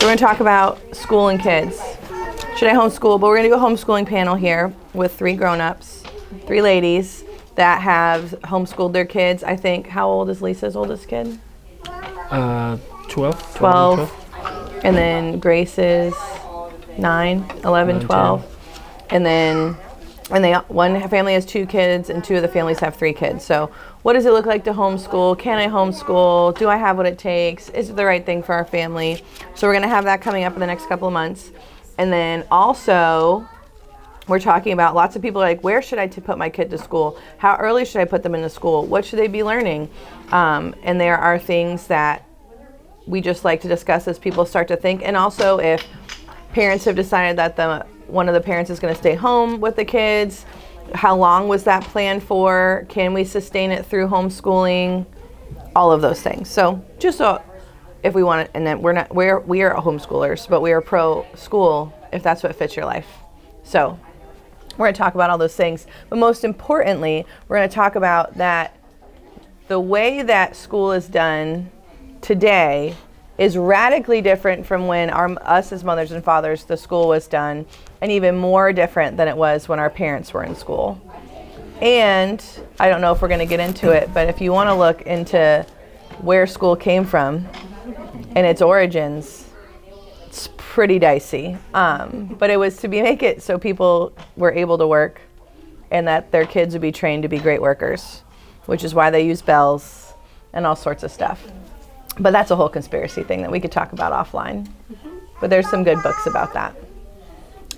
So we're going to talk about school and kids. Should I homeschool? But we're going to do a homeschooling panel here with 3 grown-ups, 3 ladies that have homeschooled their kids. I think, how old is Lisa's oldest kid? 12. 12. And then Grace is 9, 11, 12. And then one family has 2 kids and 2 of the families have 3 kids. So what does it look like to homeschool? Can I homeschool? Do I have what it takes? Is it the right thing for our family? So we're going to have that coming up in the next couple of months. And then also we're talking about, lots of people are like, where should I put my kid to school? How early should I put them into school? What should they be learning? And there are things that we just like to discuss as people start to think. And also if parents have decided that one of the parents is going to stay home with the kids, how long was that planned for? Can we sustain it through homeschooling? All of those things. So just so if we want to, and then we are homeschoolers, but we are pro school if that's what fits your life. So we're going to talk about all those things. But most importantly, we're going to talk about that the way that school is done today is radically different from when us as mothers and fathers, the school was done, and even more different than it was when our parents were in school. And I don't know if we're going to get into it, but if you want to look into where school came from and its origins, it's pretty dicey. But it was to make it so people were able to work and that their kids would be trained to be great workers, which is why they use bells and all sorts of stuff. But that's a whole conspiracy thing that we could talk about offline. But there's some good books about that.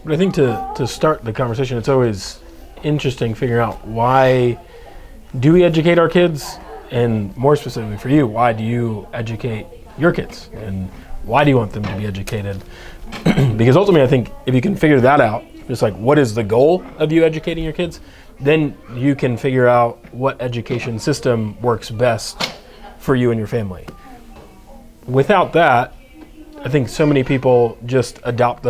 But I think to start the conversation, it's always interesting figuring out, why do we educate our kids? And more specifically for you, why do you educate your kids? And why do you want them to be educated? Because ultimately, I think if you can figure that out, just like what is the goal of you educating your kids, then you can figure out what education system works best for you and your family. Without that, I think so many people just adopt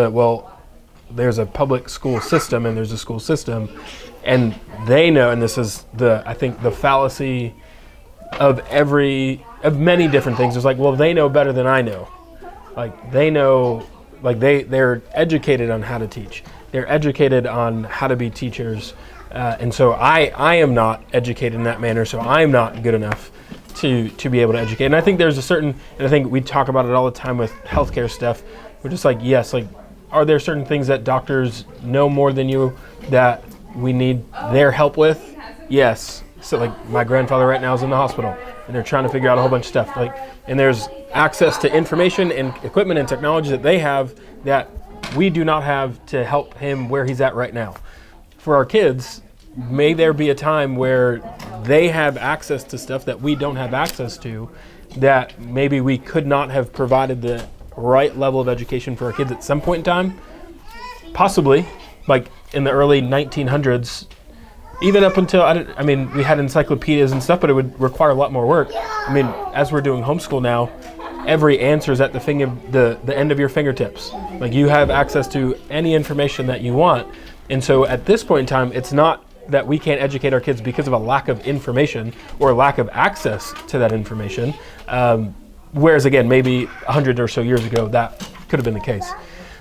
there's a public school system and there's a school system, and they know, and this is I think the fallacy of many different things. It's like, well, they know better than I know. Like they know, like they're educated on how to teach. They're educated on how to be teachers. And so I am not educated in that manner, so I'm not good enough to be able to educate. And I think there's and I think we talk about it all the time with healthcare stuff. We're just like, yes, like, are there certain things that doctors know more than you that we need their help with? Yes. So like my grandfather right now is in the hospital and they're trying to figure out a whole bunch of stuff. And there's access to information and equipment and technology that they have that we do not have to help him where he's at right now. For our kids, may there be a time where they have access to stuff that we don't have access to, that maybe we could not have provided the right level of education for our kids at some point in time? Possibly. Like in the early 1900s, even up until, we had encyclopedias and stuff, but it would require a lot more work. As we're doing homeschool now, every answer is at the end of your fingertips. Like you have access to any information that you want. And so at this point in time, it's not that we can't educate our kids because of a lack of information or lack of access to that information. Whereas again, maybe 100 or so years ago, that could have been the case.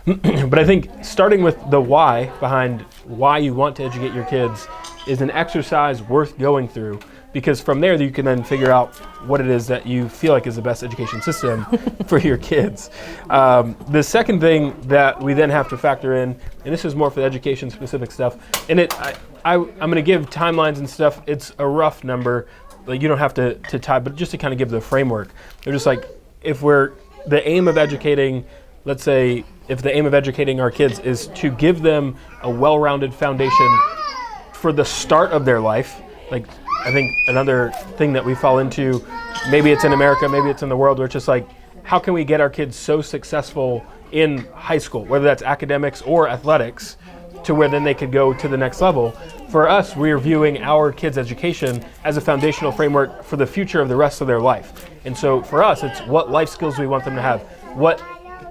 But I think starting with the why behind why you want to educate your kids is an exercise worth going through, because from there you can then figure out what it is that you feel like is the best education system for your kids. The second thing that we then have to factor in, and this is more for the education specific stuff, and I'm going to give timelines and stuff. It's a rough number. Like you don't have to tie, but just to kind of give the framework. They're just like, if the aim of educating, let's say, if the aim of educating our kids is to give them a well-rounded foundation for the start of their life, like I think another thing that we fall into, maybe it's in America, maybe it's in the world, where it's just like, how can we get our kids so successful in high school, whether that's academics or athletics, to where then they could go to the next level. For us, we're viewing our kids' education as a foundational framework for the future of the rest of their life. And so for us, it's what life skills do we want them to have? What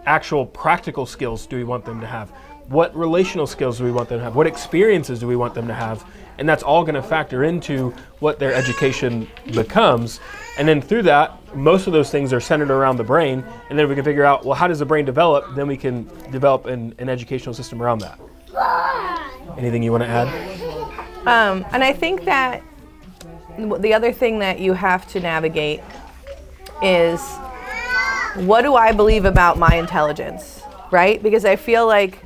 actual practical skills do we want them to have? What relational skills do we want them to have? What experiences do we want them to have? and that's all going to factor into what their education becomes. And then through that, most of those things are centered around the brain, and then we can figure out, well, how does the brain develop? Then we can develop an educational system around that. Anything you want to add? And I think that the other thing that you have to navigate is, what do I believe about my intelligence, right? Because I feel like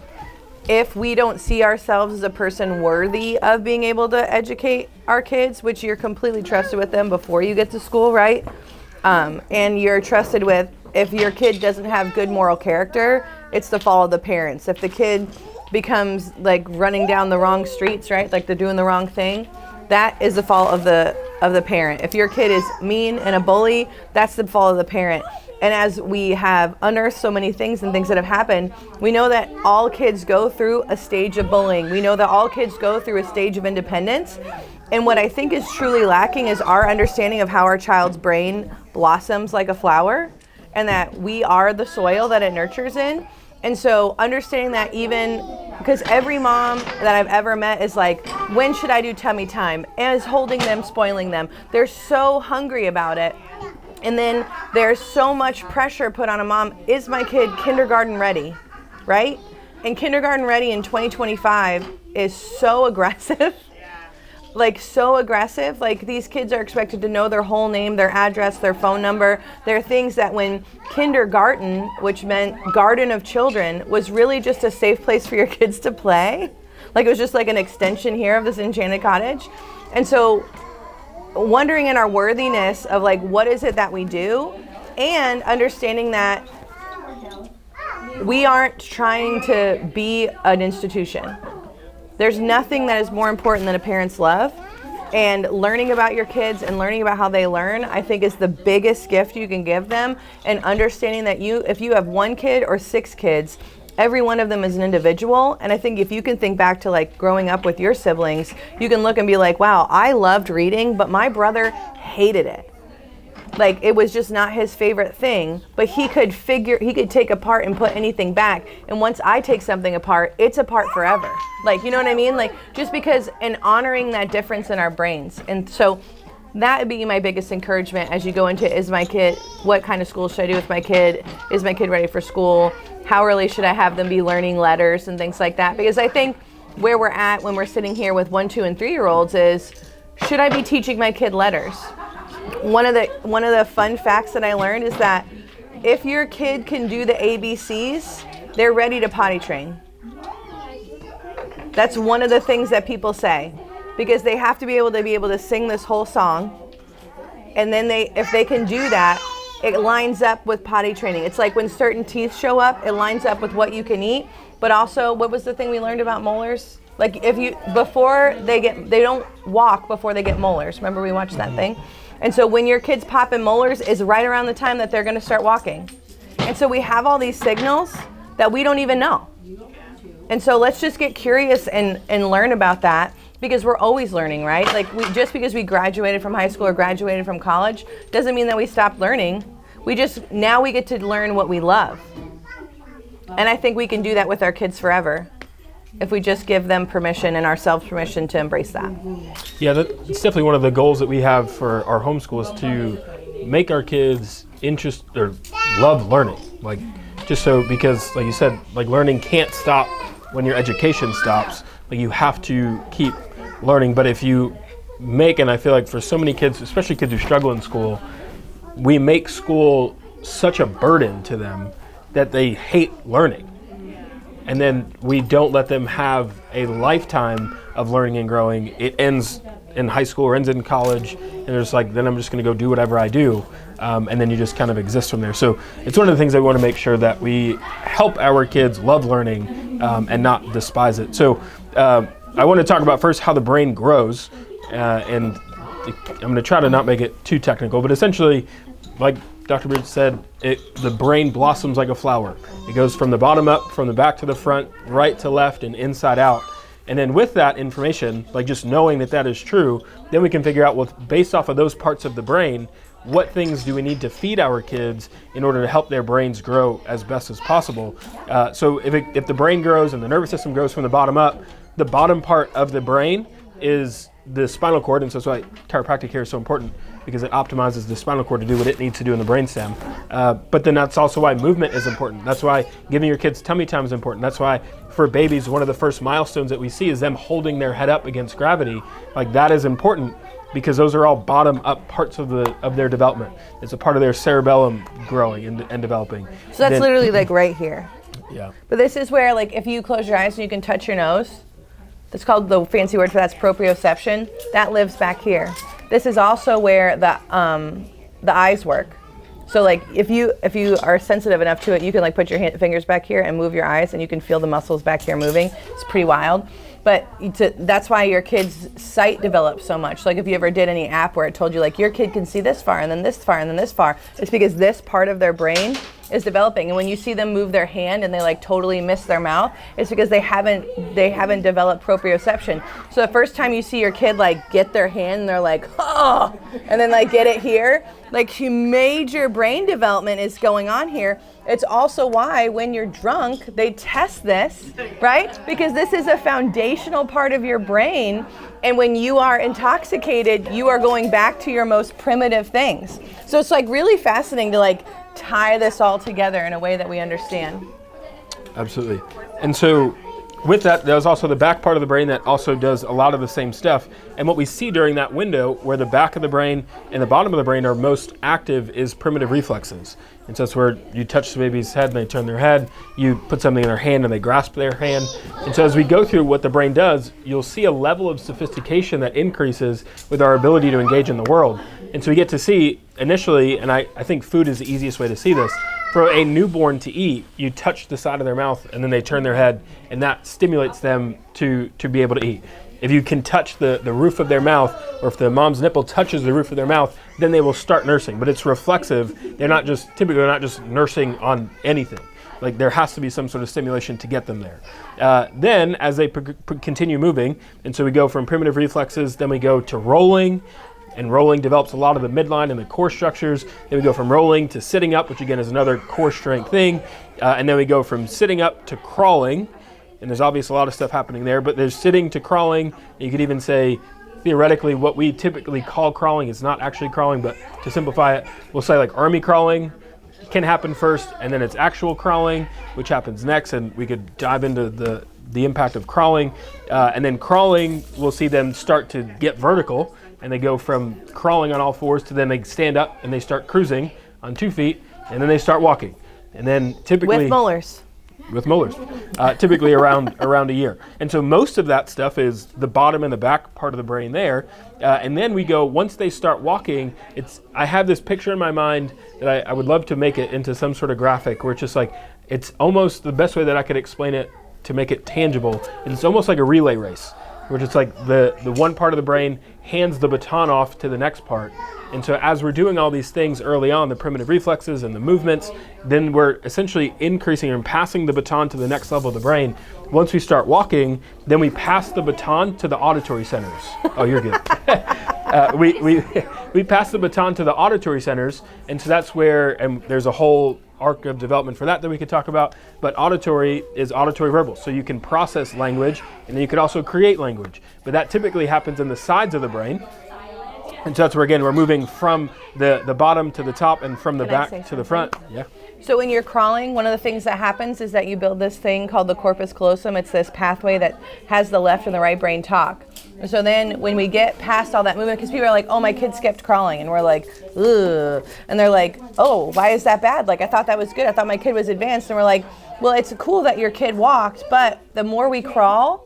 if we don't see ourselves as a person worthy of being able to educate our kids, which you're completely trusted with them before you get to school, right? And you're trusted with, if your kid doesn't have good moral character, it's the fault of the parents. If the kid becomes like running down the wrong streets, right? Like they're doing the wrong thing, that is the fault of the parent. If your kid is mean and a bully, that's the fault of the parent. And as we have unearthed so many things and things that have happened, we know that all kids go through a stage of bullying. We know that all kids go through a stage of independence. And what I think is truly lacking is our understanding of how our child's brain blossoms like a flower, and that we are the soil that it nurtures in. And so understanding that, even because every mom that I've ever met is like, when should I do tummy time? And is holding them, spoiling them. They're so hungry about it. And then there's so much pressure put on a mom. Is my kid kindergarten ready, right? And kindergarten ready in 2025 is so aggressive. Like so aggressive. Like these kids are expected to know their whole name, their address, their phone number. There are things that when kindergarten, which meant garden of children, was really just a safe place for your kids to play. Like it was just like an extension here of this Enchanted Cottage. And so wondering in our worthiness of like, what is it that we do, and understanding that we aren't trying to be an institution. There's nothing that is more important than a parent's love, and learning about your kids and learning about how they learn, I think, is the biggest gift you can give them. And understanding that if you have 1 kid or 6 kids, every one of them is an individual. And I think if you can think back to like growing up with your siblings, you can look and be like, wow, I loved reading, but my brother hated it. Like it was just not his favorite thing, but he could take apart and put anything back. And once I take something apart, it's apart forever. Like, you know what I mean? Like just because, and honoring that difference in our brains. And so that would be my biggest encouragement as you go into, what kind of school should I do with my kid? Is my kid ready for school? How early should I have them be learning letters and things like that? Because I think where we're at when we're sitting here with 1, 2, and 3-year-olds is, should I be teaching my kid letters? One of the fun facts that I learned is that if your kid can do the ABCs, they're ready to potty train. That's one of the things that people say, because they have to be able to sing this whole song, and then if they can do that, it lines up with potty training. It's like when certain teeth show up, it lines up with what you can eat. But also, what was the thing we learned about molars? Like they don't walk before they get molars. Remember we watched that thing? And so when your kid's popping molars is right around the time that they're going to start walking. And so we have all these signals that we don't even know. And so let's just get curious and learn about that, because we're always learning, right? Like just because we graduated from high school or graduated from college doesn't mean that we stopped learning. Now we get to learn what we love. And I think we can do that with our kids forever, if we just give them permission and ourselves permission to embrace that. Yeah, that's definitely one of the goals that we have for our homeschool, is to make our kids love learning. Like, just so, because like you said, like learning can't stop when your education stops. Like you have to keep learning. But if you and I feel like for so many kids, especially kids who struggle in school, we make school such a burden to them that they hate learning. And then we don't let them have a lifetime of learning and growing. It ends in high school or ends in college, and there's like, then I'm just going to go do whatever I do, and then you just kind of exist from there. So it's one of the things that we want to make sure that we help our kids love learning and not despise it. So I want to talk about first how the brain grows, and I'm going to try to not make it too technical, but essentially, like Dr. Bridget said, the brain blossoms like a flower. It goes from the bottom up, from the back to the front, right to left, and inside out. And then with that information, like just knowing that that is true, then we can figure out, well, based off of those parts of the brain, what things do we need to feed our kids in order to help their brains grow as best as possible. So if the brain grows and the nervous system grows from the bottom up, the bottom part of the brain is the spinal cord, and so that's why chiropractic care is so important, because it optimizes the spinal cord to do what it needs to do in the brainstem. But then that's also why movement is important. That's why giving your kids tummy time is important. That's why for babies, one of the first milestones that we see is them holding their head up against gravity. Like, that is important, because those are all bottom up parts of their development. It's a part of their cerebellum growing and developing. So that's literally like right here. Yeah. But this is where, like, if you close your eyes and you can touch your nose, that's called, the fancy word for that's proprioception. That lives back here. This is also where the eyes work. So like if you are sensitive enough to it, you can like put your fingers back here and move your eyes, and you can feel the muscles back here moving. It's pretty wild. But that's why your kid's sight develops so much. Like if you ever did any app where it told you like your kid can see this far and then this far and then this far, it's because this part of their brain is developing. And when you see them move their hand and they like totally miss their mouth, it's because they haven't developed proprioception. So the first time you see your kid like get their hand and they're like, oh, and then like get it here, like major brain development is going on here. It's also why when you're drunk, they test this, right? Because this is a foundational part of your brain. And when you are intoxicated, you are going back to your most primitive things. So it's like really fascinating to like tie this all together in a way that we understand. Absolutely. And so with that, there's also the back part of the brain that also does a lot of the same stuff. And what we see during that window where the back of the brain and the bottom of the brain are most active is primitive reflexes. And so that's where you touch the baby's head and they turn their head, you put something in their hand and they grasp their hand. And so as we go through what the brain does, you'll see a level of sophistication that increases with our ability to engage in the world. And so we get to see initially, and I think food is the easiest way to see this, for a newborn to eat, you touch the side of their mouth and then they turn their head, and that stimulates them to be able to eat. If you can touch the roof of their mouth, or if the mom's nipple touches the roof of their mouth, then they will start nursing. But it's reflexive. They're not just nursing on anything. Like there has to be some sort of stimulation to get them there. Then as they continue moving, and so we go from primitive reflexes, then we go to rolling. And rolling develops a lot of the midline and the core structures. Then we go from rolling to sitting up, which again is another core strength thing. And then we go from sitting up to crawling. And there's obviously a lot of stuff happening there, but there's sitting to crawling. You could even say, theoretically, what we typically call crawling is not actually crawling, but to simplify it, we'll say like army crawling can happen first, and then it's actual crawling, which happens next. And we could dive into the impact of crawling. And then crawling, we'll see them start to get vertical. And they go from crawling on all fours to then they stand up and they start cruising on 2 feet, and then they start walking. And then typically with molars, typically around a year. And so most of that stuff is the bottom and the back part of the brain there. And then we go, once they start walking, I have this picture in my mind that I would love to make it into some sort of graphic where it's just like, it's almost the best way that I could explain it to make it tangible. It's almost like a relay race, where it's like the one part of the brain hands the baton off to the next part. And so as we're doing all these things early on, the primitive reflexes and the movements, then we're essentially increasing and passing the baton to the next level of the brain. Once we start walking, then we pass the baton to the auditory centers. Oh, you're good. We pass the baton to the auditory centers, and so that's where, and there's a whole arc of development for that we could talk about, but auditory is auditory verbal. So you can process language, and then you could also create language. But that typically happens in the sides of the brain. And so that's where, again, we're moving from the bottom to the top and from the back to the front. Yeah. So when you're crawling, one of the things that happens is that you build this thing called the corpus callosum. It's this pathway that has the left and the right brain talk. So then when we get past all that movement, because people are like, oh, my kid skipped crawling. And we're like, ugh. And they're like, oh, why is that bad? Like, I thought that was good. I thought my kid was advanced. And we're like, well, it's cool that your kid walked, but the more we crawl,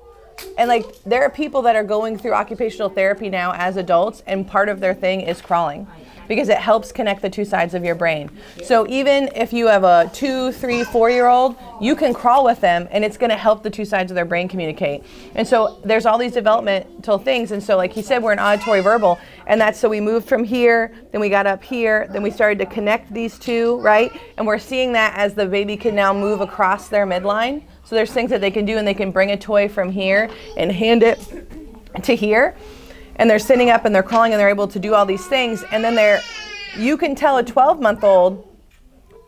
and like there are people that are going through occupational therapy now as adults, and part of their thing is crawling because it helps connect the two sides of your brain. So even if you have a 2, 3, 4-year-old, you can crawl with them and it's going to help the two sides of their brain communicate. And so there's all these developmental things. And so like he said, we're an auditory verbal, and that's so we moved from here, then we got up here, then we started to connect these two, right? And we're seeing that as the baby can now move across their midline. So there's things that they can do, and they can bring a toy from here and hand it to here. And they're sitting up and they're crawling and they're able to do all these things. And then you can tell a 12-month-old,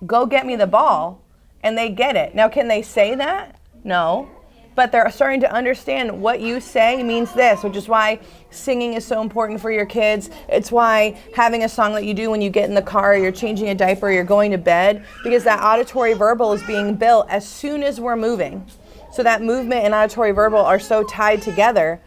go get me the ball, and they get it. Now, can they say that? No. but they're starting to understand what you say means this, which is why singing is so important for your kids. It's why having a song that you do when you get in the car, you're changing a diaper, you're going to bed, because that auditory verbal is being built as soon as we're moving. So that movement and auditory verbal are so tied together.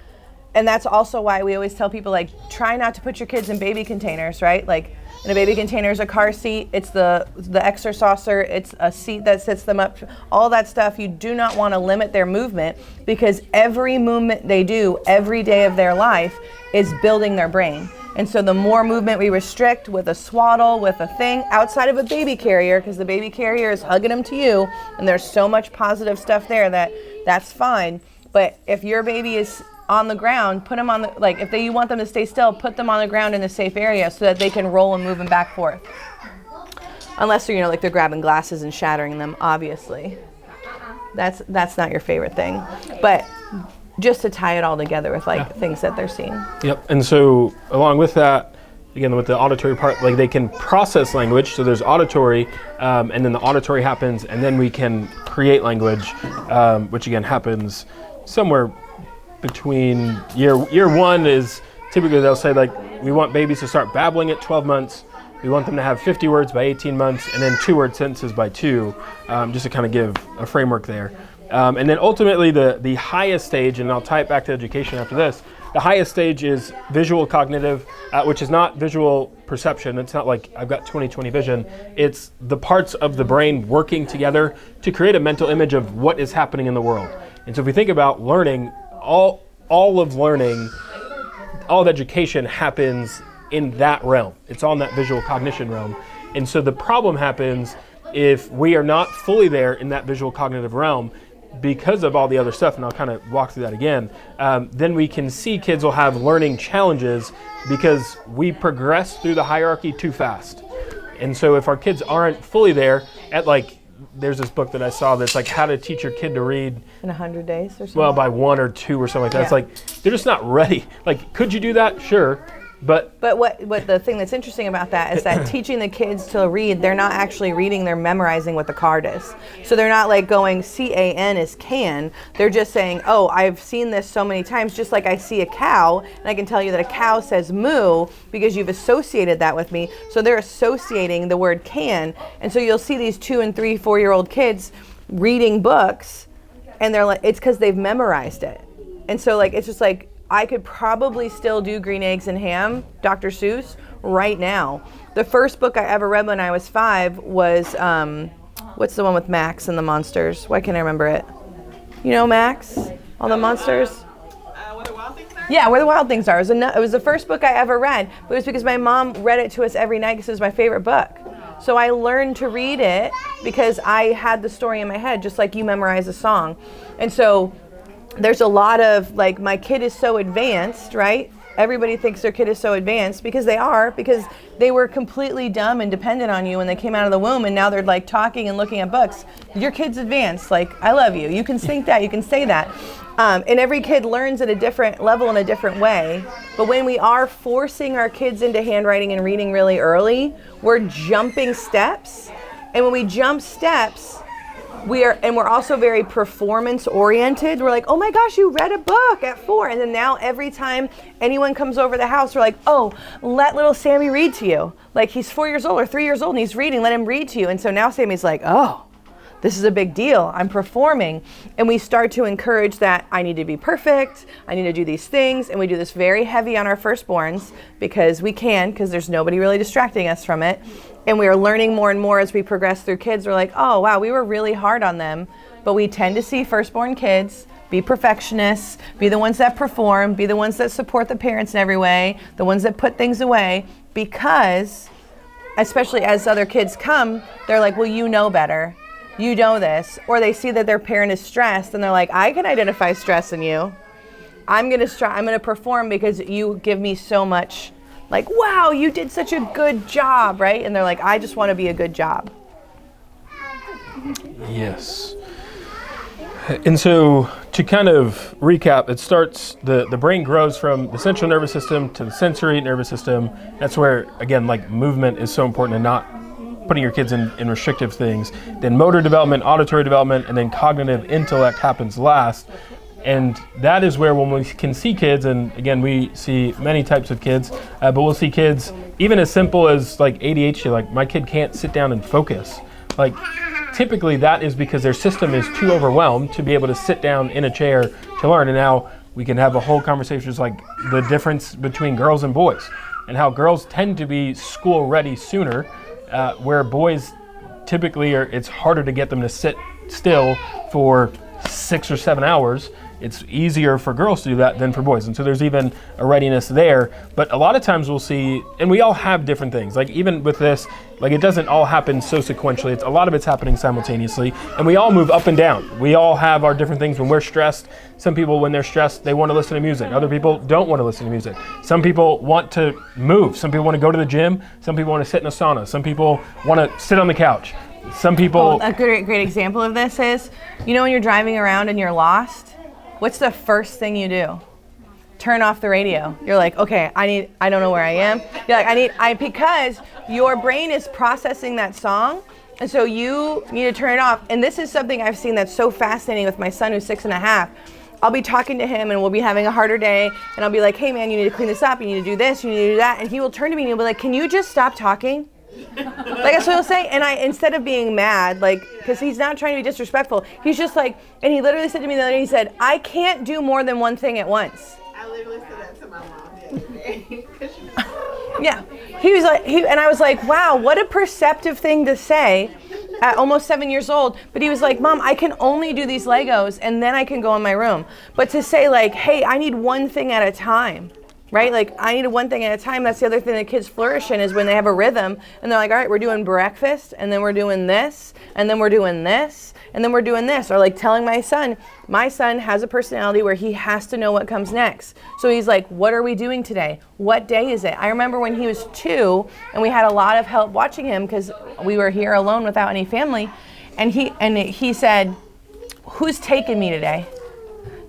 And that's also why we always tell people, like, try not to put your kids in baby containers, right? Like, in a baby container is a car seat, it's the extra saucer, it's a seat that sits them up, all that stuff. You do not want to limit their movement, because every movement they do every day of their life is building their brain. And so the more movement we restrict with a swaddle, with a thing, outside of a baby carrier, because the baby carrier is hugging them to you, and there's so much positive stuff there that's fine. But if your baby is on the ground, put them on the, like, if you want them to stay still, put them on the ground in a safe area so that they can roll and move them back forth. Unless they're, like they're grabbing glasses and shattering them, obviously. That's not your favorite thing. But just to tie it all together with things that they're seeing. Yep. And so along with that, again, with the auditory part, like they can process language. So there's auditory, and then the auditory happens, and then we can create language, which again happens somewhere between year one is typically they'll say, like, we want babies to start babbling at 12 months. We want them to have 50 words by 18 months, and then 2-word sentences by 2, just to kind of give a framework there. And then ultimately the highest stage, and I'll tie it back to education after this, the highest stage is visual cognitive, which is not visual perception. It's not like I've got 20/20 vision. It's the parts of the brain working together to create a mental image of what is happening in the world. And so if we think about learning, all of learning, all of education happens in that realm. It's on that visual cognition realm. And so the problem happens if we are not fully there in that visual cognitive realm because of all the other stuff, and I'll kind of walk through that again. Then we can see kids will have learning challenges because we progress through the hierarchy too fast. And so if our kids aren't fully there at, like, there's this book that I saw that's like how to teach your kid to read in 100 days or something. Well, by 1 or 2 or something like that. Yeah. It's like they're just not ready. Like, could you do that? Sure. But what the thing that's interesting about that is that teaching the kids to read, they're not actually reading, they're memorizing what the card is. So they're not like going CAN is can. They're just saying, oh, I've seen this so many times, just like I see a cow, and I can tell you that a cow says moo because you've associated that with me. So they're associating the word can. And so you'll see these 2 and 3, 4-year-old kids reading books, and they're like, it's because they've memorized it. And so, like, it's just like, I could probably still do Green Eggs and Ham, Dr. Seuss, right now. The first book I ever read when I was 5 was, what's the one with Max and the monsters? Why can't I remember it? You know Max? All the monsters? Where the Wild Things Are? Yeah, Where the Wild Things Are. It was the first book I ever read, but it was because my mom read it to us every night because it was my favorite book. So I learned to read it because I had the story in my head, just like you memorize a song. And so there's a lot of, like, my kid is so advanced, right? Everybody thinks their kid is so advanced because they are, because they were completely dumb and dependent on you when they came out of the womb, and now they're like talking and looking at books. Your kid's advanced. Like, I love you. You can think that. You can say that. And every kid learns at a different level in a different way. But when we are forcing our kids into handwriting and reading really early, we're jumping steps. And when we jump steps, we're also very performance oriented. We're like, oh my gosh, you read a book at 4. And then now every time anyone comes over the house, we're like, oh, let little Sammy read to you. Like, he's 4 years old or 3 years old and he's reading, let him read to you. And so now Sammy's like, oh, this is a big deal. I'm performing. And we start to encourage that I need to be perfect. I need to do these things. And we do this very heavy on our firstborns because we can, because there's nobody really distracting us from it. And we are learning more and more as we progress through kids. We're like, oh, wow, we were really hard on them. But we tend to see firstborn kids be perfectionists, be the ones that perform, be the ones that support the parents in every way, the ones that put things away, because, especially as other kids come, they're like, well, you know better. You know this. Or they see that their parent is stressed, and they're like, I can identify stress in you. I'm gonna perform because you give me so much. Like, wow, you did such a good job, right? And they're like, I just want to be a good job. Yes. And so to kind of recap, it starts, the brain grows from the central nervous system to the sensory nervous system. That's where, again, like, movement is so important, and not putting your kids in restrictive things. Then motor development, auditory development, and then cognitive intellect happens last. And that is where when we can see kids, and again, we see many types of kids, but we'll see kids even as simple as like ADHD, like my kid can't sit down and focus. Like typically that is because their system is too overwhelmed to be able to sit down in a chair to learn. And now we can have a whole conversation just like the difference between girls and boys and how girls tend to be school ready sooner, where boys typically it's harder to get them to sit still for 6 or 7 hours. It's easier for girls to do that than for boys. And so there's even a readiness there. But a lot of times we'll see, and we all have different things. Like even with this, like it doesn't all happen so sequentially. A lot of it's happening simultaneously. And we all move up and down. We all have our different things when we're stressed. Some people, when they're stressed, they want to listen to music. Other people don't want to listen to music. Some people want to move. Some people want to go to the gym. Some people want to sit in a sauna. Some people want to sit on the couch. Some people... A great example of this is, you know when you're driving around and you're lost? What's the first thing you do? Turn off the radio. You're like, okay, I don't know where I am. You're like, because your brain is processing that song, and so you need to turn it off. And this is something I've seen that's so fascinating with my son who's 6.5. I'll be talking to him and we'll be having a harder day, and I'll be like, hey man, you need to clean this up, you need to do this, you need to do that. And he will turn to me and he'll be like, can you just stop talking? Like that's what he'll say, and instead of being mad, like, because he's not trying to be disrespectful, he's just like, and he literally said to me the other day, he said, I can't do more than one thing at once. I literally said that to my mom the other day. Yeah, he was like, and I was like, wow, what a perceptive thing to say at almost 7 years old. But he was like, Mom, I can only do these Legos and then I can go in my room. But to say like, hey, I need one thing at a time. Right? Like I need one thing at a time. That's the other thing that kids flourish in is when they have a rhythm and they're like, all right, we're doing breakfast and then we're doing this and then we're doing this and then we're doing this. Or like telling my son has a personality where he has to know what comes next. So he's like, what are we doing today? What day is it? I remember when he was 2 and we had a lot of help watching him because we were here alone without any family. And he said, who's taking me today?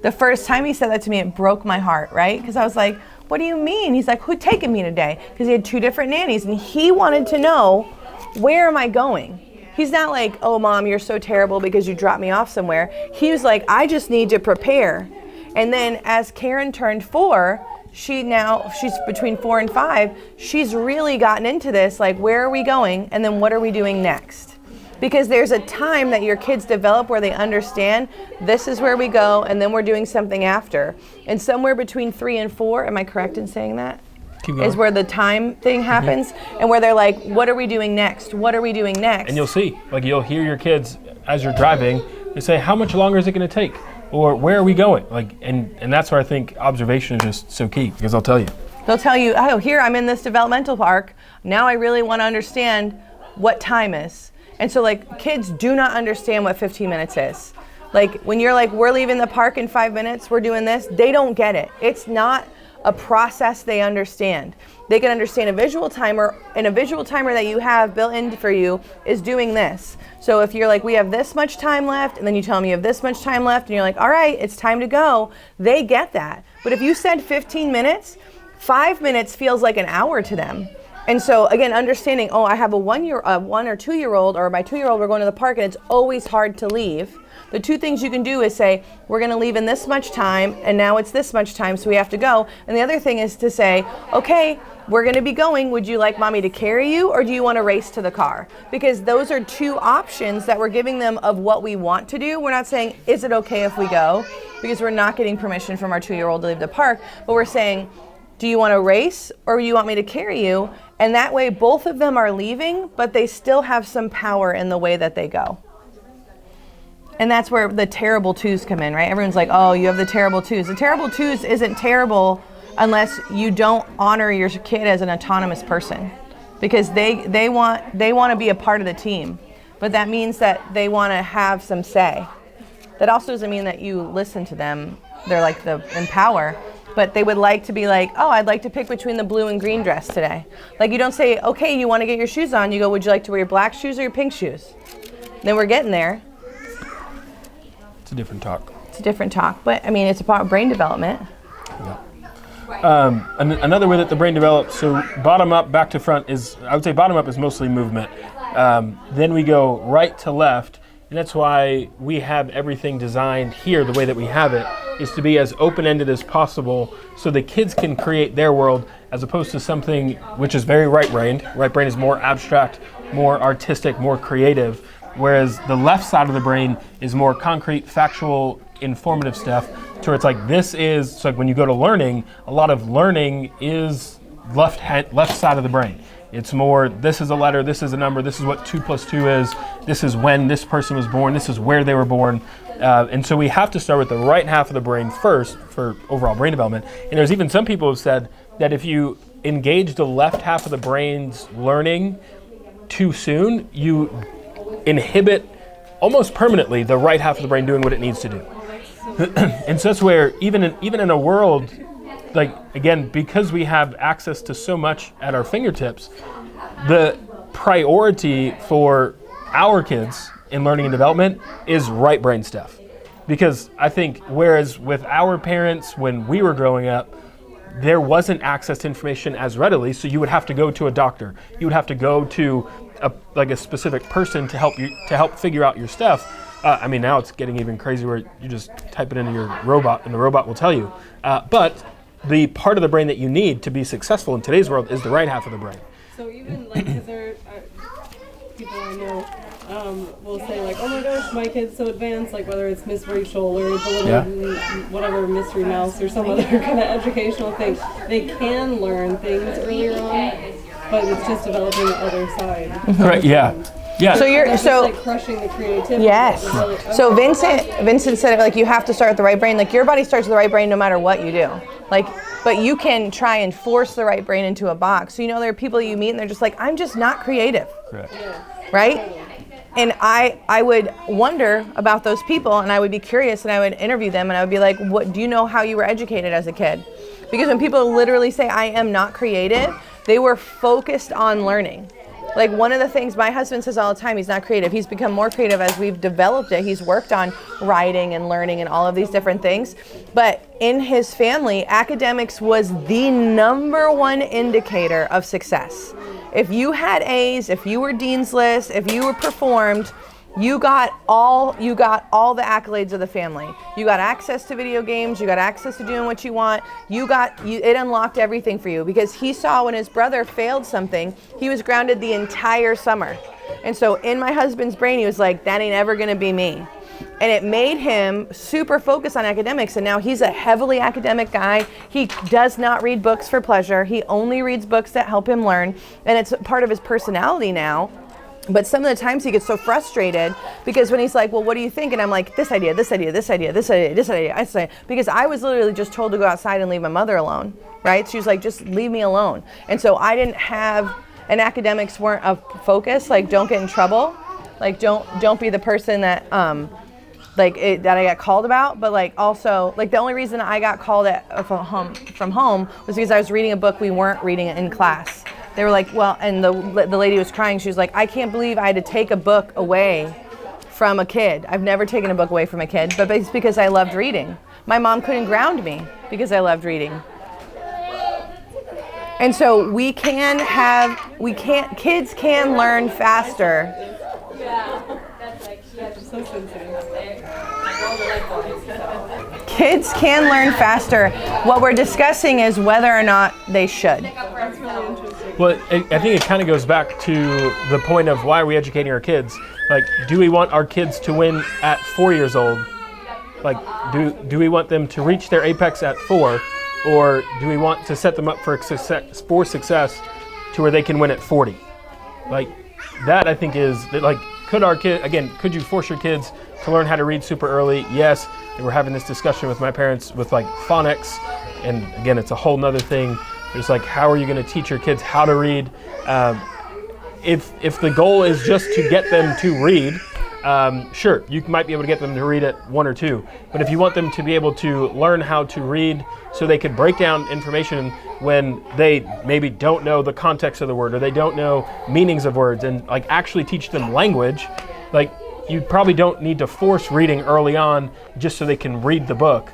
The first time he said that to me, it broke my heart, right? Because I was like, what do you mean? He's like, who's taking me today? Because he had 2 different nannies and he wanted to know, where am I going? He's not like, oh mom, you're so terrible because you dropped me off somewhere. He was like, I just need to prepare. And then as Karen turned 4, she's between 4 and 5, she's really gotten into this, like, where are we going? And then what are we doing next? Because there's a time that your kids develop where they understand this is where we go and then we're doing something after. And somewhere between 3 and 4, am I correct in saying that? Is where the time thing happens, and where they're like, what are we doing next? What are we doing next? And you'll see, like you'll hear your kids as you're driving, they say, how much longer is it going to take? Or where are we going? Like, and that's where I think observation is just so key, because they'll tell you. They'll tell you, oh, here I'm in this developmental park. Now I really want to understand what time is. And so like kids do not understand what 15 minutes is. Like when you're like, we're leaving the park in 5 minutes, we're doing this, they don't get it. It's not a process they understand. They can understand a visual timer, and a visual timer that you have built in for you is doing this. So if you're like, we have this much time left, and then you tell them you have this much time left, and you're like, all right, it's time to go, they get that. But if you said 15 minutes, 5 minutes feels like an hour to them. And so again, understanding, oh, I have a 1 or 2 year old, or my 2-year-old, we're going to the park and it's always hard to leave. The 2 things you can do is say, we're going to leave in this much time and now it's this much time, so we have to go. And the other thing is to say, okay, we're going to be going. Would you like mommy to carry you, or do you want to race to the car? Because those are 2 options that we're giving them of what we want to do. We're not saying, is it okay if we go? Because we're not getting permission from our 2-year-old to leave the park, but we're saying, do you want to race or do you want me to carry you? And that way both of them are leaving, but they still have some power in the way that they go. And that's where the terrible twos come in, right? Everyone's like, oh, you have the terrible twos. The terrible twos isn't terrible unless you don't honor your kid as an autonomous person, because they want to be a part of the team. But that means that they want to have some say. That also doesn't mean that you listen to them. They're like in power. But they would like to be like, oh, I'd like to pick between the blue and green dress today. Like you don't say, okay, you want to get your shoes on. You go, would you like to wear your black shoes or your pink shoes? Then we're getting there. It's a different talk. It's a different talk. But I mean, it's about brain development. Yeah. Another way that the brain develops, so bottom up, back to front, is, I would say bottom up is mostly movement. Then we go right to left, and that's why we have everything designed here the way that we have it, is to be as open-ended as possible so the kids can create their world as opposed to something which is very right-brained. Right brain is more abstract, more artistic, more creative, whereas the left side of the brain is more concrete, factual, informative stuff, to where it's like this is, so like when you go to learning, a lot of learning is left side of the brain. It's more, this is a letter, this is a number, this is what 2 + 2 is, this is when this person was born, this is where they were born. And so we have to start with the right half of the brain first for overall brain development. And there's even some people who have said that if you engage the left half of the brain's learning too soon, you inhibit almost permanently the right half of the brain doing what it needs to do. And so that's where even in a world, like, again, because we have access to so much at our fingertips, the priority for our kids in learning and development is right brain stuff. Because I think whereas with our parents when we were growing up, there wasn't access to information as readily, so you would have to go to a doctor. You would have to go to a specific person to help figure out your stuff. I mean, now it's getting even crazier where you just type it into your robot and the robot will tell you. But the part of the brain that you need to be successful in today's world is the right half of the brain. So even like, because there are people I know will say like, oh my gosh, my kid's so advanced, like whether it's Miss Rachel or the little whatever Mystery Mouse or some other kind of educational thing, they can learn things earlier on, but it's just developing the other side. Correct. Yeah. Yeah. So you're It's just, like crushing the creativity. Yes. Really, So Vincent said it, like, you have to start with the right brain. Like, your body starts with the right brain no matter what you do. Like, but you can try and force the right brain into a box. So, you know, there are people you meet and they're just like, I'm just not creative. Correct. Right? And I would wonder about those people, and I would be curious, and I would interview them, and I would be like, what do you know how you were educated as a kid? Because when people literally say, I am not creative, they were focused on learning. Like, one of the things my husband says all the time, he's not creative. He's become more creative as we've developed it. He's worked on writing and learning and all of these different things. But in his family, academics was the number 1 indicator of success. If you had A's, if you were Dean's List, if you were performed, you got all the accolades of the family. You got access to video games, you got access to doing what you want. It unlocked everything for you, because he saw when his brother failed something, he was grounded the entire summer. And so in my husband's brain, he was like, that ain't ever gonna be me. And it made him super focused on academics, and now he's a heavily academic guy. He does not read books for pleasure. He only reads books that help him learn, and it's part of his personality now. But some of the times he gets so frustrated because when he's like, well, what do you think? And I'm like, this idea, this idea, this idea, this idea, this idea. I say, because I was literally just told to go outside and leave my mother alone, right? She was like, just leave me alone. And so I didn't have, and academics weren't a focus, like, don't get in trouble. Like, don't be the person that, that I got called about, but like also, like, the only reason I got called from home was because I was reading a book we weren't reading in class. They were like, well, and the lady was crying. She was like, I can't believe I had to take a book away from a kid. I've never taken a book away from a kid, but it's because I loved reading. My mom couldn't ground me because I loved reading. And so kids can learn faster. Kids can learn faster. What we're discussing is whether or not they should. Well, I think it kind of goes back to the point of why are we educating our kids? Like, do we want our kids to win at 4 years old? Like, do we want them to reach their apex at 4? Or do we want to set them up for success to where they can win at 40? Like, that I think is, like, could you force your kids to learn how to read super early? Yes. And we're having this discussion with my parents with like phonics. And again, it's a whole nother thing. It's like, how are you going to teach your kids how to read? If the goal is just to get them to read, sure, you might be able to get them to read at 1 or 2. But if you want them to be able to learn how to read so they could break down information when they maybe don't know the context of the word or they don't know meanings of words, and like actually teach them language, like, you probably don't need to force reading early on just so they can read the book.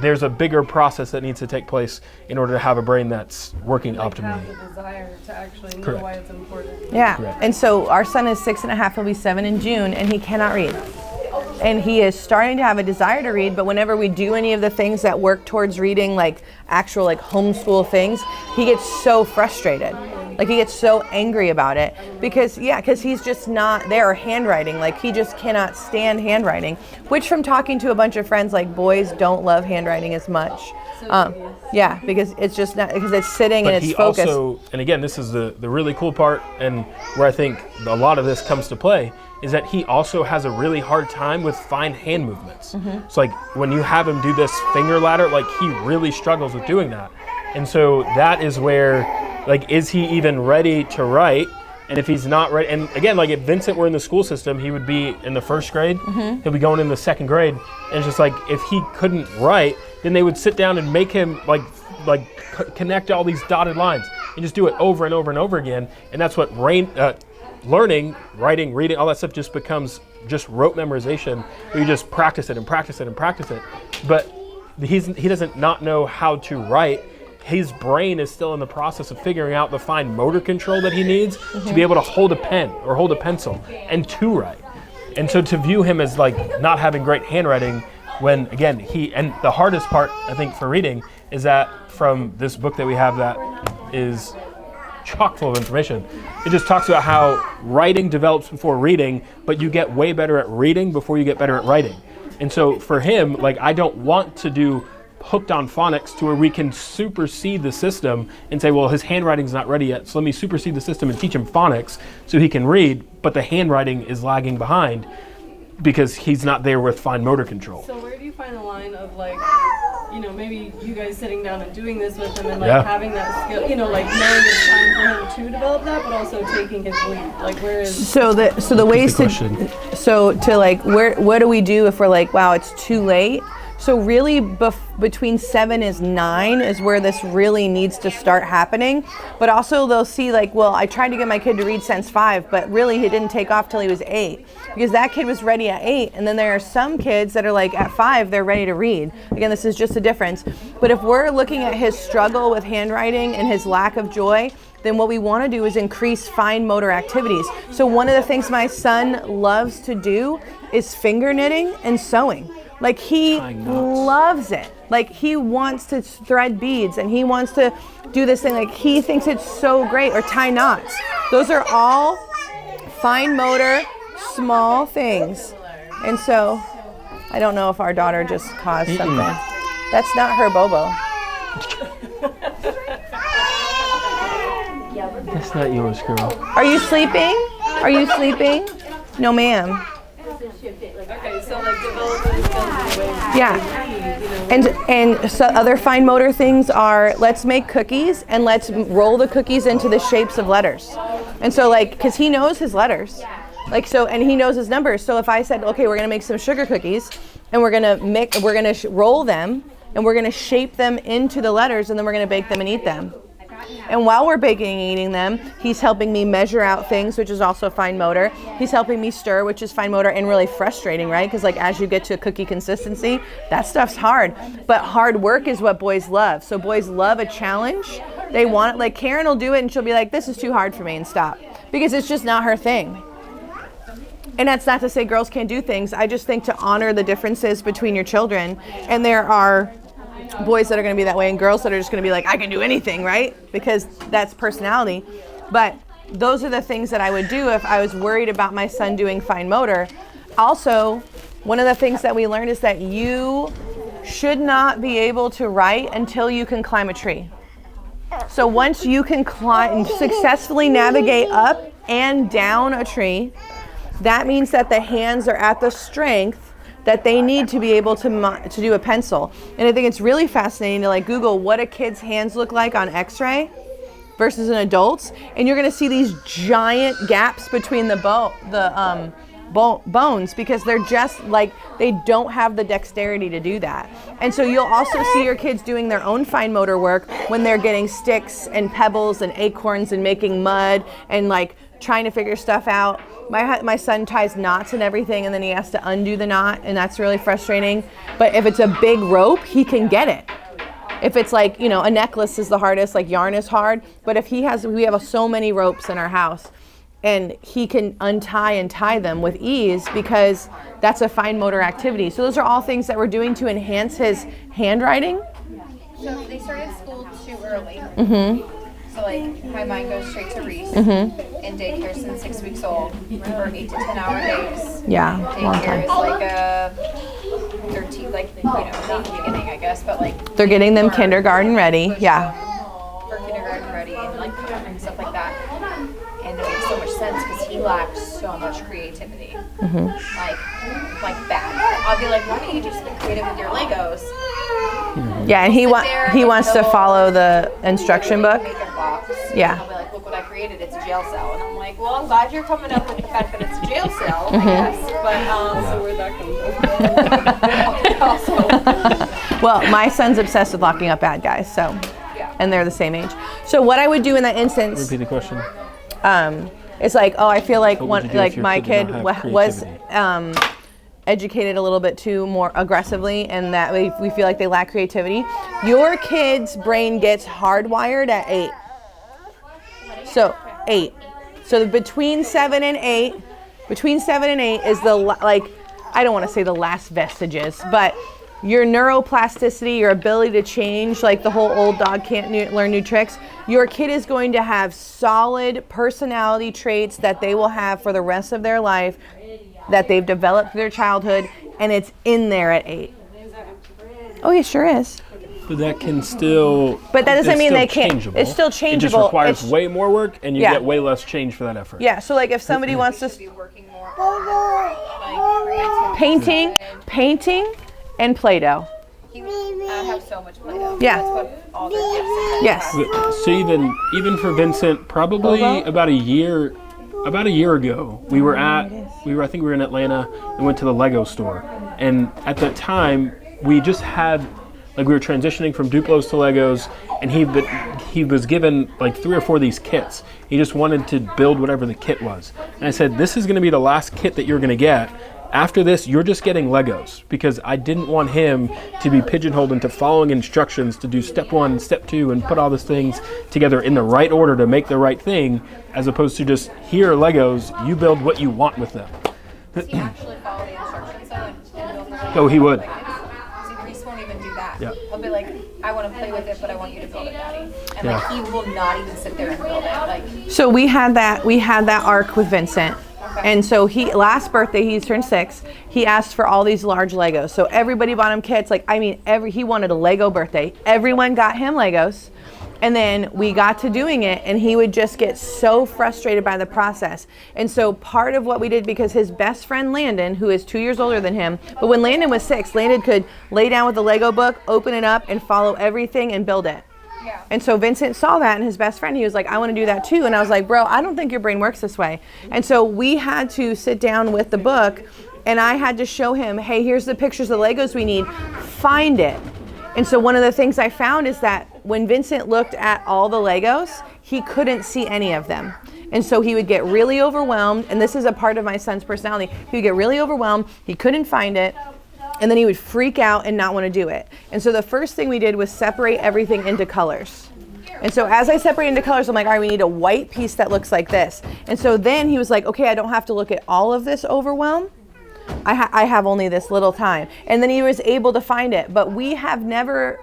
there's a bigger process that needs to take place in order to have a brain that's working Like optimally. have the desire to actually know Correct. why it's important. Yeah. Correct. And so our son is 6.5, he'll be 7 in June, and he cannot read. And he is starting to have a desire to read, but whenever we do any of the things that work towards reading, like actual like homeschool things, he gets so frustrated. Like he gets so angry about it because he's just not there. Handwriting, like he just cannot stand handwriting, which from talking to a bunch of friends, like boys don't love handwriting as much. Yeah, because it's just not, because it's sitting But and it's he focused. also, and again, this is the really cool part, and where I think a lot of this comes to play, is that he also has a really hard time with fine hand movements. So like when you have him do this finger ladder, like he really struggles with doing that. And so that is where, like, is he even ready to write? And if he's not ready, and again, like if Vincent were in the school system, he would be in the 1st grade, he'll be going in the 2nd grade. And it's just like, if he couldn't write, then they would sit down and make him connect all these dotted lines and just do it over and over and over again. And that's what learning, writing, reading, all that stuff just becomes just rote memorization, where you just practice it and practice it and practice it. But he doesn't not know how to write. His brain is still in the process of figuring out the fine motor control that he needs to be able to hold a pen or hold a pencil and to write. And so to view him as like not having great handwriting, when again and the hardest part I think for reading is that from this book that we have that is chock full of information, it just talks about how writing develops before reading, but you get way better at reading before you get better at writing. And so for him, like I don't want to do hooked on phonics to where we can supersede the system and say, well, his handwriting's not ready yet, so let me supersede the system and teach him phonics so he can read, but the handwriting is lagging behind because he's not there with fine motor control. So where do you find the line of like, you know, maybe you guys sitting down and doing this with him and like having that skill, you know, like knowing it's time for him to develop that, but also taking his lead. Like where is So the ways the to question. like what do we do if we're like, wow, it's too late? So really between 7 and 9 is where this really needs to start happening. But also they'll see like, well, I tried to get my kid to read since 5, but really he didn't take off till he was 8 because that kid was ready at 8. And then there are some kids that are like at 5, they're ready to read. Again, this is just a difference. But if we're looking at his struggle with handwriting and his lack of joy, then what we want to do is increase fine motor activities. So one of the things my son loves to do is finger knitting and sewing. Like he loves it. Like he wants to thread beads and he wants to do this thing. Like he thinks it's so great. Or tie knots. Those are all fine motor, small things. And so I don't know if our daughter just caused something. That's not her Bobo. That's not yours, girl. Are you sleeping? Are you sleeping? No, ma'am. okay, so like developing skills in ways Yeah. And so other fine motor things are, let's make cookies and let's roll the cookies into the shapes of letters. And so like, because he knows his letters. Like so, and he knows his numbers. So if I said, okay, we're gonna make some sugar cookies and we're gonna roll them and we're gonna shape them into the letters and then we're gonna bake them and eat them. And while we're baking and eating them, he's helping me measure out things, which is also fine motor. He's helping me stir, which is fine motor and really frustrating, right? Because like as you get to a cookie consistency, that stuff's hard. But hard work is what boys love. So boys love a challenge. They want it. Like Karen will do it and she'll be like, this is too hard for me and stop. Because it's just not her thing. And that's not to say girls can't do things. I just think to honor the differences between your children. And there are boys that are going to be that way and girls that are just going to be like, I can do anything, right? Because that's personality. But those are the things that I would do if I was worried about my son doing fine motor. Also, one of the things that we learned is that you should not be able to write until you can climb a tree. So once you can climb, successfully navigate up and down a tree, that means that the hands are at the strength that they need to be able to do a pencil. And I think it's really fascinating to like Google what a kid's hands look like on x-ray versus an adult's, and you're gonna see these giant gaps between the bones because they're just like, they don't have the dexterity to do that. And so you'll also see your kids doing their own fine motor work when they're getting sticks and pebbles and acorns and making mud and like trying to figure stuff out. My son ties knots and everything, and then he has to undo the knot, and that's really frustrating. But if it's a big rope, he can get it. If it's like, you know, a necklace is the hardest, like yarn is hard. But if we have so many ropes in our house, and he can untie and tie them with ease because that's a fine motor activity. So those are all things that we're doing to enhance his handwriting. So they started school too early. Mm-hmm. So like my mind goes straight to Reese. Mm-hmm. And daycare since 6 weeks old. For 8 to 10 hour days. Yeah, long Daycare is time. like a 13, like, you know, not the beginning, I guess, but like. They're getting them kindergarten ready. Yeah. For kindergarten ready and like stuff like that. And it makes so much sense because he lacks so much creativity. Mm-hmm. Like bad. I'll be like, why don't you just be creative with your Legos? Yeah, and he wants to follow the instruction book. Make a box. Yeah. I'll be like, look what I created. It's a jail cell. And I'm like, well, I'm glad you're coming up with the fact that it's a jail cell, I guess. But So where'd that come from? Well, my son's obsessed with locking up bad guys, so, and they're the same age. So what I would do in that instance, Repeat the question. it's like, oh, I feel like What would you do if your my kid kid did not have was creativity? educated a little bit too more aggressively, and that we feel like they lack creativity. Your kid's brain gets hardwired at 8. So 8. So between 7 and 8 is the, I don't want to say the last vestiges, but your neuroplasticity, your ability to change, like the whole old dog can't learn new tricks. Your kid is going to have solid personality traits that they will have for the rest of their life, that they've developed through their childhood, and it's in there at 8. Oh, it sure is. But that can still. But that doesn't it's mean still they can't. changeable. It's still It changeable. just requires It's- way more work, and you Yeah. get way less change for that effort. Yeah, so like if somebody wants to be working more on like creativity. painting and Play-Doh. I have so much Play-Doh. Yeah. That's what all their gifts Yes. So even for Vincent, probably about a year ago, I think we were in Atlanta and went to the Lego store, and at that time we just had, like, we were transitioning from Duplos to Legos, and he was given like 3 or 4 of these kits. He just wanted to build whatever the kit was, and I said, this is going to be the last kit that you're going to get. After this, you're just getting Legos, because I didn't want him to be pigeonholed into following instructions to do step 1 and step 2 and put all these things together in the right order to make the right thing, as opposed to just, here are Legos, you build what you want with them. Does he actually follow the instructions though and build the Oh, he would. See, Reese won't even do that. Yeah. He'll be like, I want to play with it, but I want you to build it, Daddy. And Yeah. like, he will not even sit there and build it. Like, So we had that arc with Vincent. And so last birthday, he turned 6. He asked for all these large Legos. So everybody bought him kits. He wanted a Lego birthday. Everyone got him Legos. And then we got to doing it, and he would just get so frustrated by the process. And so part of what we did, because his best friend Landon, who is 2 years older than him, but when Landon was 6, Landon could lay down with the Lego book, open it up, and follow everything and build it. yeah. And so Vincent saw that, and his best friend, he was like, I want to do that too. And I was like, bro, I don't think your brain works this way. And so we had to sit down with the book, and I had to show him, hey, here's the pictures of the Legos we need. Find it. And so one of the things I found is that when Vincent looked at all the Legos, he couldn't see any of them. And so he would get really overwhelmed, and this is a part of my son's personality. He would get really overwhelmed, he couldn't find it, and then he would freak out and not want to do it. And so the first thing we did was separate everything into colors. And so as I separated into colors, I'm like, all right, we need a white piece that looks like this. And so then he was like, okay, I don't have to look at all of this overwhelm. I have only this little time. And then he was able to find it. But we have never,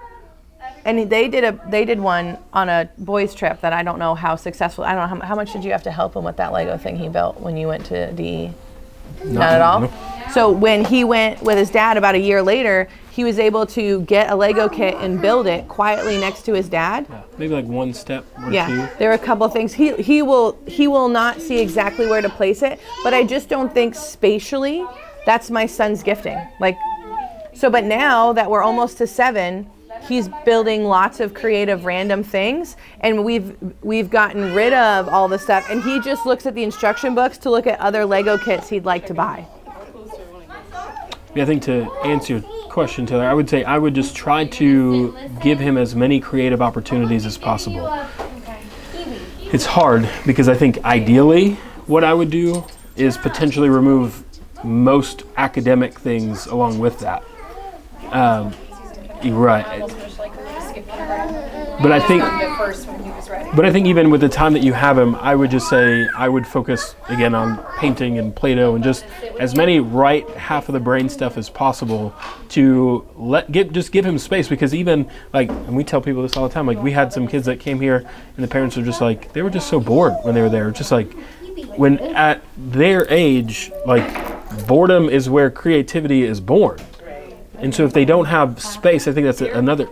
and they did one on a boys trip that I don't know how successful. I don't know how much did you have to help him with that Lego thing he built when you went to DE? Not at all? No. So when he went with his dad about a year later, he was able to get a Lego kit and build it quietly next to his dad. Yeah, maybe like 1 step or 2. Yeah, there are a couple of things. He will not see exactly where to place it, but I just don't think spatially that's my son's gifting. But now that we're almost to 7, he's building lots of creative random things, and we've gotten rid of all the stuff, and he just looks at the instruction books to look at other Lego kits he'd like to buy. Yeah, I think to answer your question, Taylor, I would say I would just try to give him as many creative opportunities as possible. It's hard because I think ideally what I would do is potentially remove most academic things along with that. Right. But I think, even with the time that you have him, I would just say I would focus again on painting and Play-Doh and just as many right half of the brain stuff as possible to just give him space, because even like, and we tell people this all the time, like we had some kids that came here and the parents were just like, they were just so bored when they were there. Just like when at their age, like boredom is where creativity is born. And so if they don't have space, I think that's another.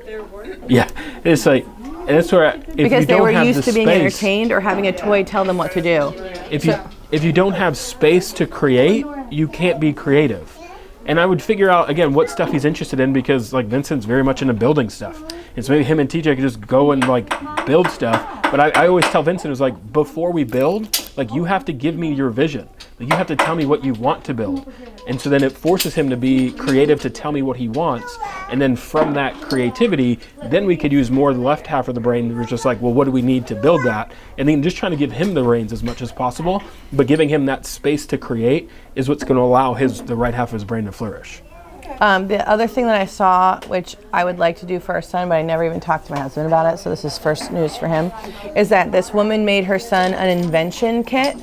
Yeah, it's like, and that's where because they were used to being entertained or having a toy tell them what to do. If you don't have space to create, you can't be creative. And I would figure out again what stuff he's interested in, because like Vincent's very much into building stuff. And so maybe him and TJ could just go and like build stuff. But I always tell Vincent, it was like, before we build, like you have to give me your vision. Like you have to tell me what you want to build. And so then it forces him to be creative, to tell me what he wants. And then from that creativity, then we could use more of the left half of the brain. We're just like, well, what do we need to build that? And then just trying to give him the reins as much as possible. But giving him that space to create is what's going to allow the right half of his brain to flourish. The other thing that I saw, which I would like to do for our son, but I never even talked to my husband about it, so this is first news for him, is that this woman made her son an invention kit.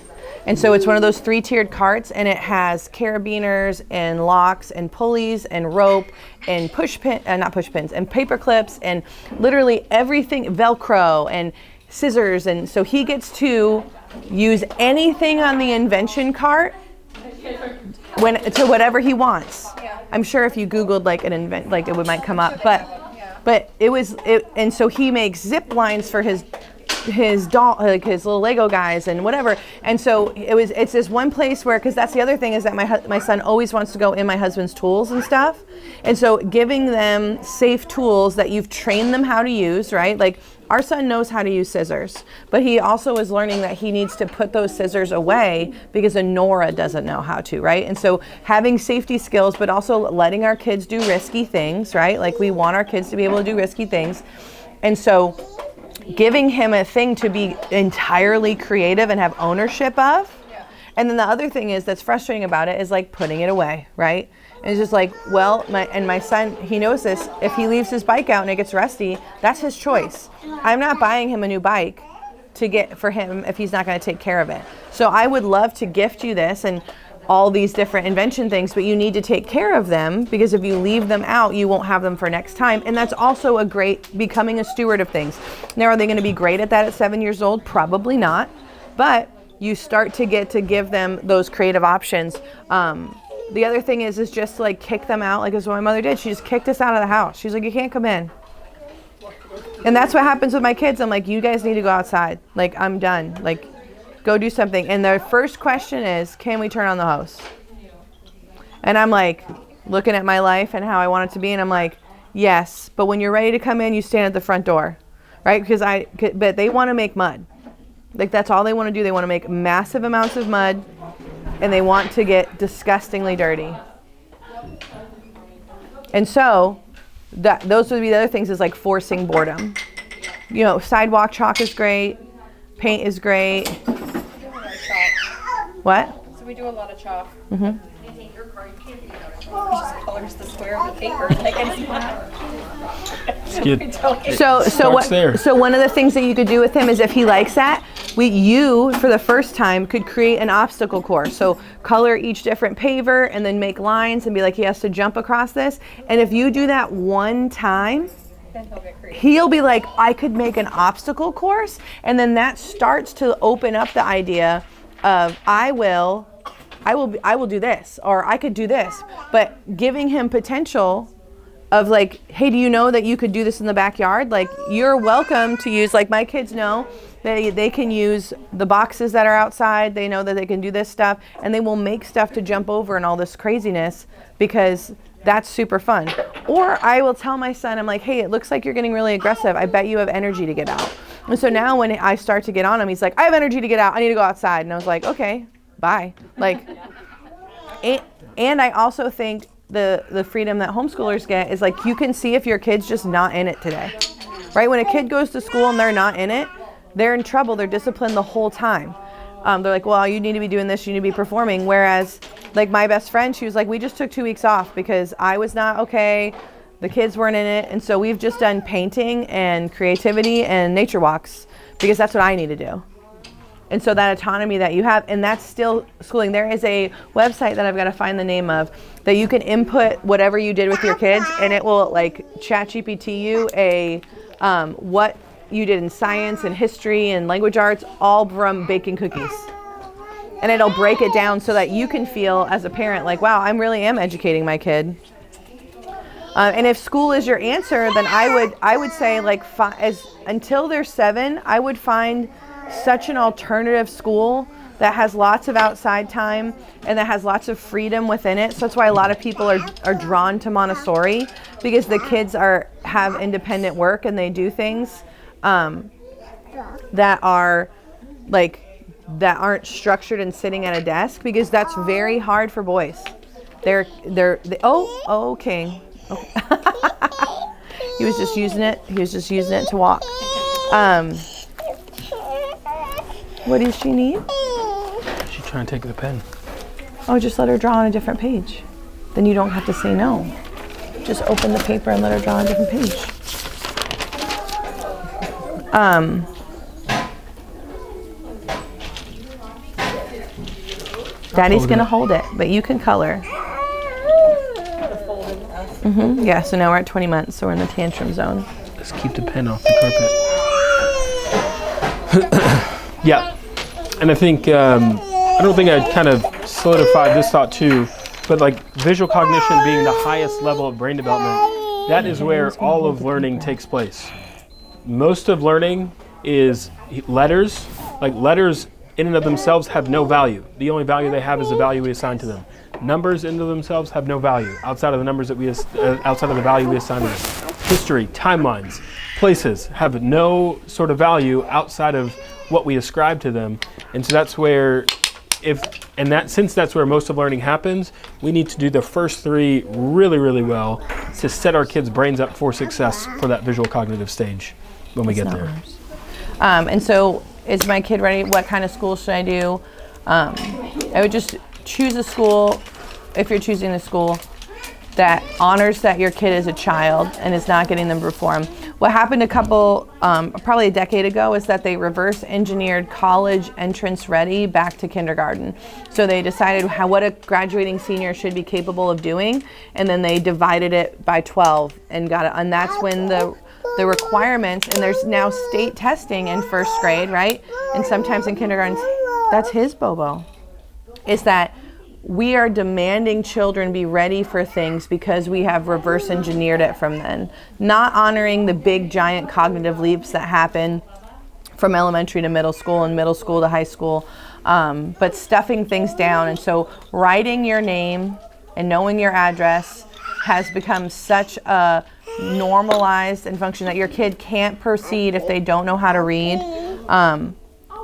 And so it's one of those 3-tiered carts, and it has carabiners and locks and pulleys and rope and not push pins, and paper clips and literally everything, Velcro and scissors. And so he gets to use anything on the invention cart to whatever he wants. I'm sure if you Googled like it might come up, but and so he makes zip lines for his doll, like his little Lego guys and whatever. And so it's this one place where, because that's the other thing, is that my son always wants to go in my husband's tools and stuff. And so giving them safe tools that you've trained them how to use, right? Like our son knows how to use scissors, but he also is learning that he needs to put those scissors away because Nora doesn't know how to, right? And so having safety skills, but also letting our kids do risky things, right? Like we want our kids to be able to do risky things. And so giving him a thing to be entirely creative and have ownership of. And then the other thing that's frustrating about it is like putting it away, right? And it's just like, well, my son, he knows this. If he leaves his bike out and it gets rusty, that's his choice. I'm not buying him a new bike to get for him if he's not going to take care of it. So I would love to gift you this and all these different invention things, but you need to take care of them, because if you leave them out, you won't have them for next time. And that's also a great becoming a steward of things. Now, are they going to be great at that at 7 years old? Probably not. But you start to get to give them those creative options. The other thing is just to like kick them out, like as what my mother did. She just kicked us out of the house. She's like, you can't come in. And that's what happens with my kids. I'm like, you guys need to go outside. Like, I'm done. Like, go do something. And their first question is, can we turn on the hose? And I'm like, looking at my life and how I want it to be. And I'm like, yes. But when you're ready to come in, you stand at the front door, right? But they want to make mud. Like, that's all they want to do. They want to make massive amounts of mud. And they want to get disgustingly dirty. And so those would be the other things, is like forcing boredom. You know, sidewalk chalk is great. Paint is great. What? So we do a lot of chalk. Mm-hmm. Just colors the square of the paper. Like So one of the things that you could do with him is, if he likes that, you for the first time could create an obstacle course. So color each different paver and then make lines and be like, he has to jump across this. And if you do that one time, then he'll get creative. He'll be like, I could make an obstacle course. And then that starts to open up the idea of I will do this, or I could do this. But giving him potential of like, hey, do you know that you could do this in the backyard? Like, you're welcome to use, like my kids know they can use the boxes that are outside. They know that they can do this stuff, and they will make stuff to jump over and all this craziness, because that's super fun. Or I will tell my son, I'm like, hey, it looks like you're getting really aggressive. I bet you have energy to get out. And so now when I start to get on him, he's like, I have energy to get out. I need to go outside. And I was like, okay, bye. Like, and I also think the freedom that homeschoolers get is like, you can see if your kid's just not in it today, right? When a kid goes to school and they're not in it, they're in trouble. They're disciplined the whole time. They're like, well, you need to be doing this. You need to be performing. Whereas like my best friend, she was like, we just took 2 weeks off because I was not okay. The kids weren't in it. And so we've just done painting and creativity and nature walks because that's what I need to do. And so that autonomy that you have, and that's still schooling. There is a website that I've got to find the name of that you can input whatever you did with your kids, and it will like ChatGPT you what you did in science and history and language arts, all from baking cookies. And it'll break it down so that you can feel as a parent like, wow, I really am educating my kid. And if school is your answer, then I would say like until they're 7, I would find such an alternative school that has lots of outside time and that has lots of freedom within it. So that's why a lot of people are drawn to Montessori, because the kids have independent work and they do things that aren't structured and sitting at a desk, because that's very hard for boys. Okay. He was just using it to walk. What does she need? She's trying to take the pen. Oh, just let her draw on a different page. Then you don't have to say no. Just open the paper and let her draw on a different page. Daddy's gonna hold it, but you can color. Yeah, so now we're at 20 months, so we're in the tantrum zone. Let's keep the pen off the carpet. Yeah, and I think, I don't think I kind of solidified this thought too, but like visual cognition being the highest level of brain development, that is where all of learning takes place. Most of learning is letters. Like letters in and of themselves have no value. The only value they have is the value we assign to them. Numbers in and of themselves have no value outside of the numbers that outside of the value we assign to them. History, timelines, places have no sort of value outside of what we ascribe to them. And so that's where, since that's where most of learning happens, we need to do the first 3 really, really well to set our kids' brains up for success for that visual cognitive stage when we get there. And so is my kid ready? What kind of school should I do? I would just choose a school, if you're choosing a school, that honors that your kid is a child and is not getting them to perform. What happened probably a decade ago, is that they reverse engineered college entrance ready back to kindergarten. So they decided what a graduating senior should be capable of doing, and then they divided it by 12 and got it. And that's when the requirements, and there's now state testing in 1st grade, right? And sometimes in kindergarten, that's his Bobo, is that we are demanding children be ready for things because we have reverse engineered it from then. Not honoring the big giant cognitive leaps that happen from elementary to middle school and middle school to high school, but stuffing things down. And so writing your name and knowing your address has become such a normalized and function that your kid can't proceed if they don't know how to read.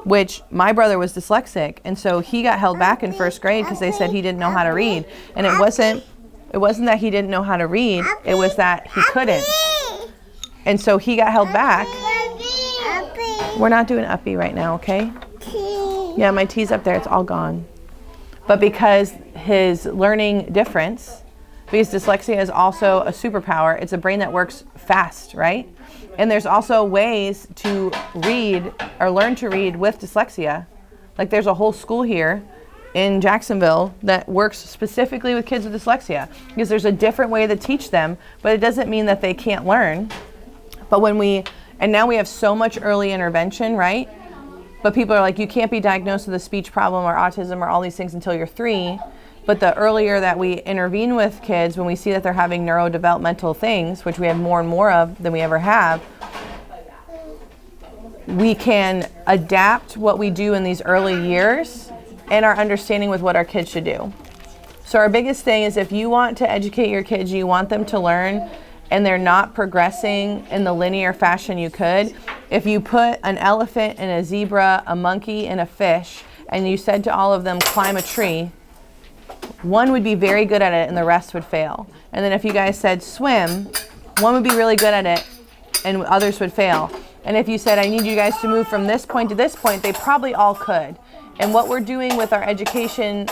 Which my brother was dyslexic, and so he got held back in 1st grade because they said he didn't know how to read. And it wasn't that he didn't know how to read, it was that he couldn't. And so he got held back. We're not doing uppy right now, okay? Yeah, my tea's up there, it's all gone. But because his learning difference, because dyslexia is also a superpower, it's a brain that works fast, right? And there's also ways to read or learn to read with dyslexia. Like there's a whole school here in Jacksonville that works specifically with kids with dyslexia, because there's a different way to teach them, but it doesn't mean that they can't learn. But now we have so much early intervention, right? But people are like, you can't be diagnosed with a speech problem or autism or all these things until you're 3. But the earlier that we intervene with kids, when we see that they're having neurodevelopmental things, which we have more and more of than we ever have, we can adapt what we do in these early years and our understanding with what our kids should do. So our biggest thing is, if you want to educate your kids, you want them to learn, and they're not progressing in the linear fashion you could, if you put an elephant and a zebra, a monkey and a fish, and you said to all of them, climb a tree, one would be very good at it and the rest would fail. And then if you guys said swim, one would be really good at it and others would fail. And if you said, I need you guys to move from this point to this point, they probably all could. And what we're doing with our education,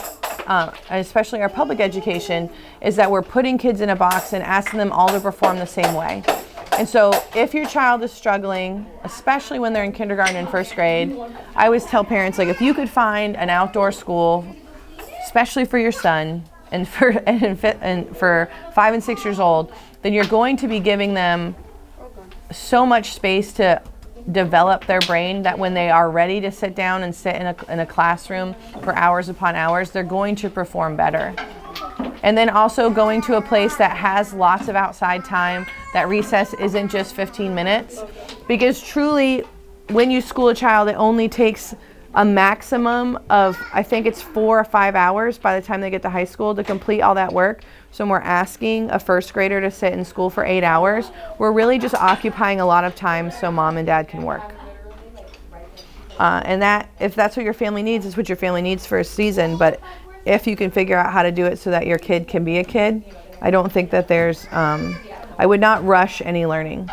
and especially our public education, is that we're putting kids in a box and asking them all to perform the same way. And so if your child is struggling, especially when they're in kindergarten and first grade, I always tell parents, like, if you could find an outdoor school, especially for your son, and for 5 and 6 years old, then you're going to be giving them so much space to develop their brain that when they are ready to sit down and sit in a classroom for hours upon hours, they're going to perform better. And then also going to a place that has lots of outside time, that recess isn't just 15 minutes. Because truly, when you school a child, it only takes a maximum of, I think it's 4 or 5 hours by the time they get to high school to complete all that work. So when we're asking a first grader to sit in school for 8 hours, we're really just occupying a lot of time so mom and dad can work. And that, if that's what your family needs, is what your family needs for a season. But if you can figure out how to do it so that your kid can be a kid, I don't think that there's, I would not rush any learning.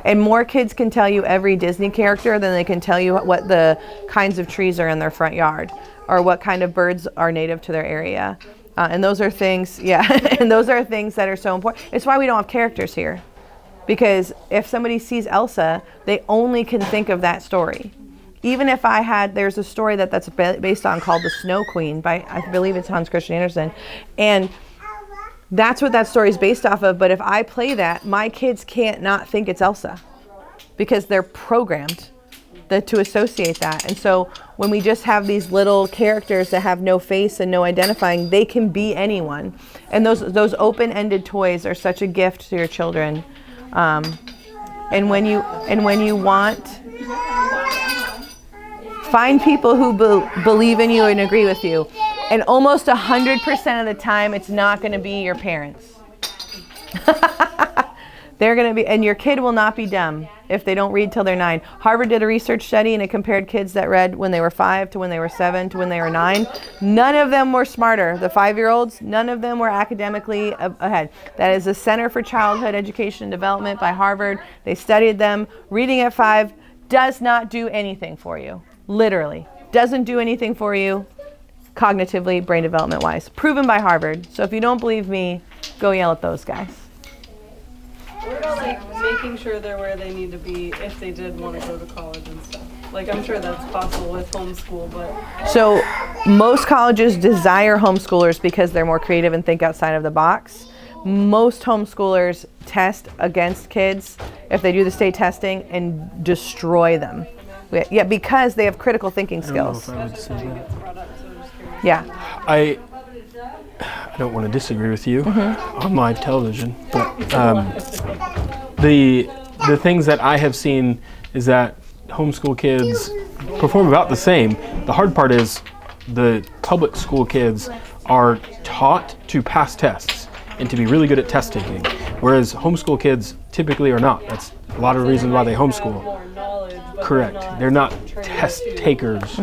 And more kids can tell you every Disney character than they can tell you what the kinds of trees are in their front yard, or what kind of birds are native to their area. And those are things, and those are things that are so important. It's why we don't have characters here. Because if somebody sees Elsa, they only can think of that story. Even if there's a story that's based on called The Snow Queen by, I believe it's Hans Christian Andersen. And that's what that story is based off of. But if I play that, my kids can't not think it's Elsa, because they're programmed to associate that. And so when we just have these little characters that have no face and no identifying, they can be anyone. And those open-ended toys are such a gift to your children. And when you want, find people who believe in you and agree with you. And almost 100% of the time, it's not going to be your parents. They're going to be, and your kid will not be dumb if they don't read till they're 9. Harvard did a research study, and it compared kids that read when they were 5 to when they were 7 to when they were 9. None of them were smarter. The 5-year-olds, none of them were academically ahead. That is the Center for Childhood Education and Development by Harvard. They studied them. Reading at 5 does not do anything for you. Literally. Doesn't do anything for you cognitively, brain development wise. Proven by Harvard. So if you don't believe me, go yell at those guys. What about like making sure they're where they need to be if they did want to go to college and stuff? Like, I'm sure that's possible with homeschool, but... So most colleges desire homeschoolers because they're more creative and think outside of the box. Most homeschoolers test against kids if they do the state testing and destroy them. Yeah, because they have critical thinking skills. I would say that. Yeah. I don't want to disagree with you on live television, but the things that I have seen is that homeschool kids perform about the same. The hard part is the public school kids are taught to pass tests and to be really good at test taking, whereas homeschool kids typically are not. That's a lot of the reasons why they homeschool. Correct. They're not test takers,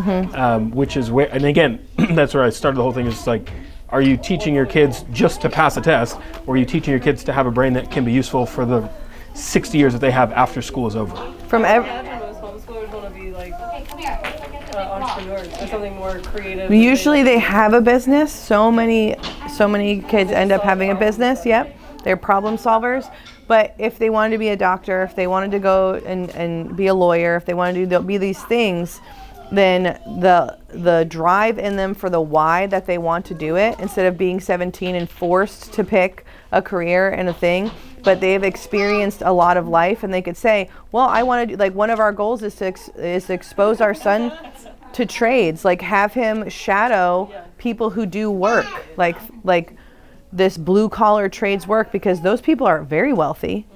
which is where, and again, that's where I started the whole thing. Is like, are you teaching your kids just to pass a test, or are you teaching your kids to have a brain that can be useful for the 60 years that they have after school is over? From imagine most homeschoolers want to be like entrepreneurs or something more creative. Usually they have a business. So many kids end up having a business. Yep. They're problem solvers. But if they wanted to be a doctor, if they wanted to go and be a lawyer, if they wanted to be these things, then the drive in them for the why that they want to do it, instead of being 17 and forced to pick a career and a thing, but they've experienced a lot of life, and they could say, well, I want to do, like, one of our goals is to expose our son to trades, like have him shadow people who do work, like this blue collar trades work, because those people are very wealthy.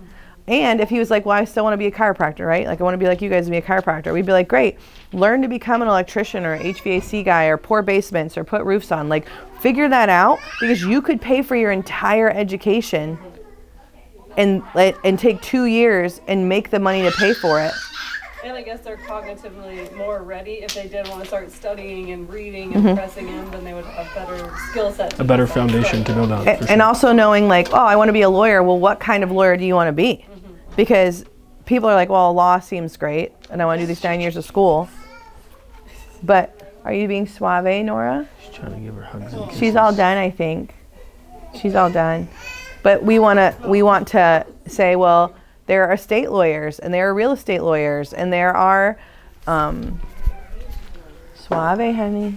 And if he was like, well, I still want to be a chiropractor, right? Like, I want to be like you guys and be a chiropractor. We'd be like, great, learn to become an electrician or HVAC guy or pour basements or put roofs on. Like, figure that out, because you could pay for your entire education and take 2 years and make the money to pay for it. And I guess they're cognitively more ready if they did want to start studying and reading and pressing in, then they would have better skill sets. A better foundation to build on. And also knowing, like, oh, I want to be a lawyer. Well, what kind of lawyer do you want to be? Because people are like, well, law seems great, and I want to do these 9 years of school. But are you being suave, Nora? She's trying to give her hugs and kisses. She's all done, I think. She's all done. But we want to say, well, there are estate lawyers, and there are real estate lawyers, and there are suave, honey.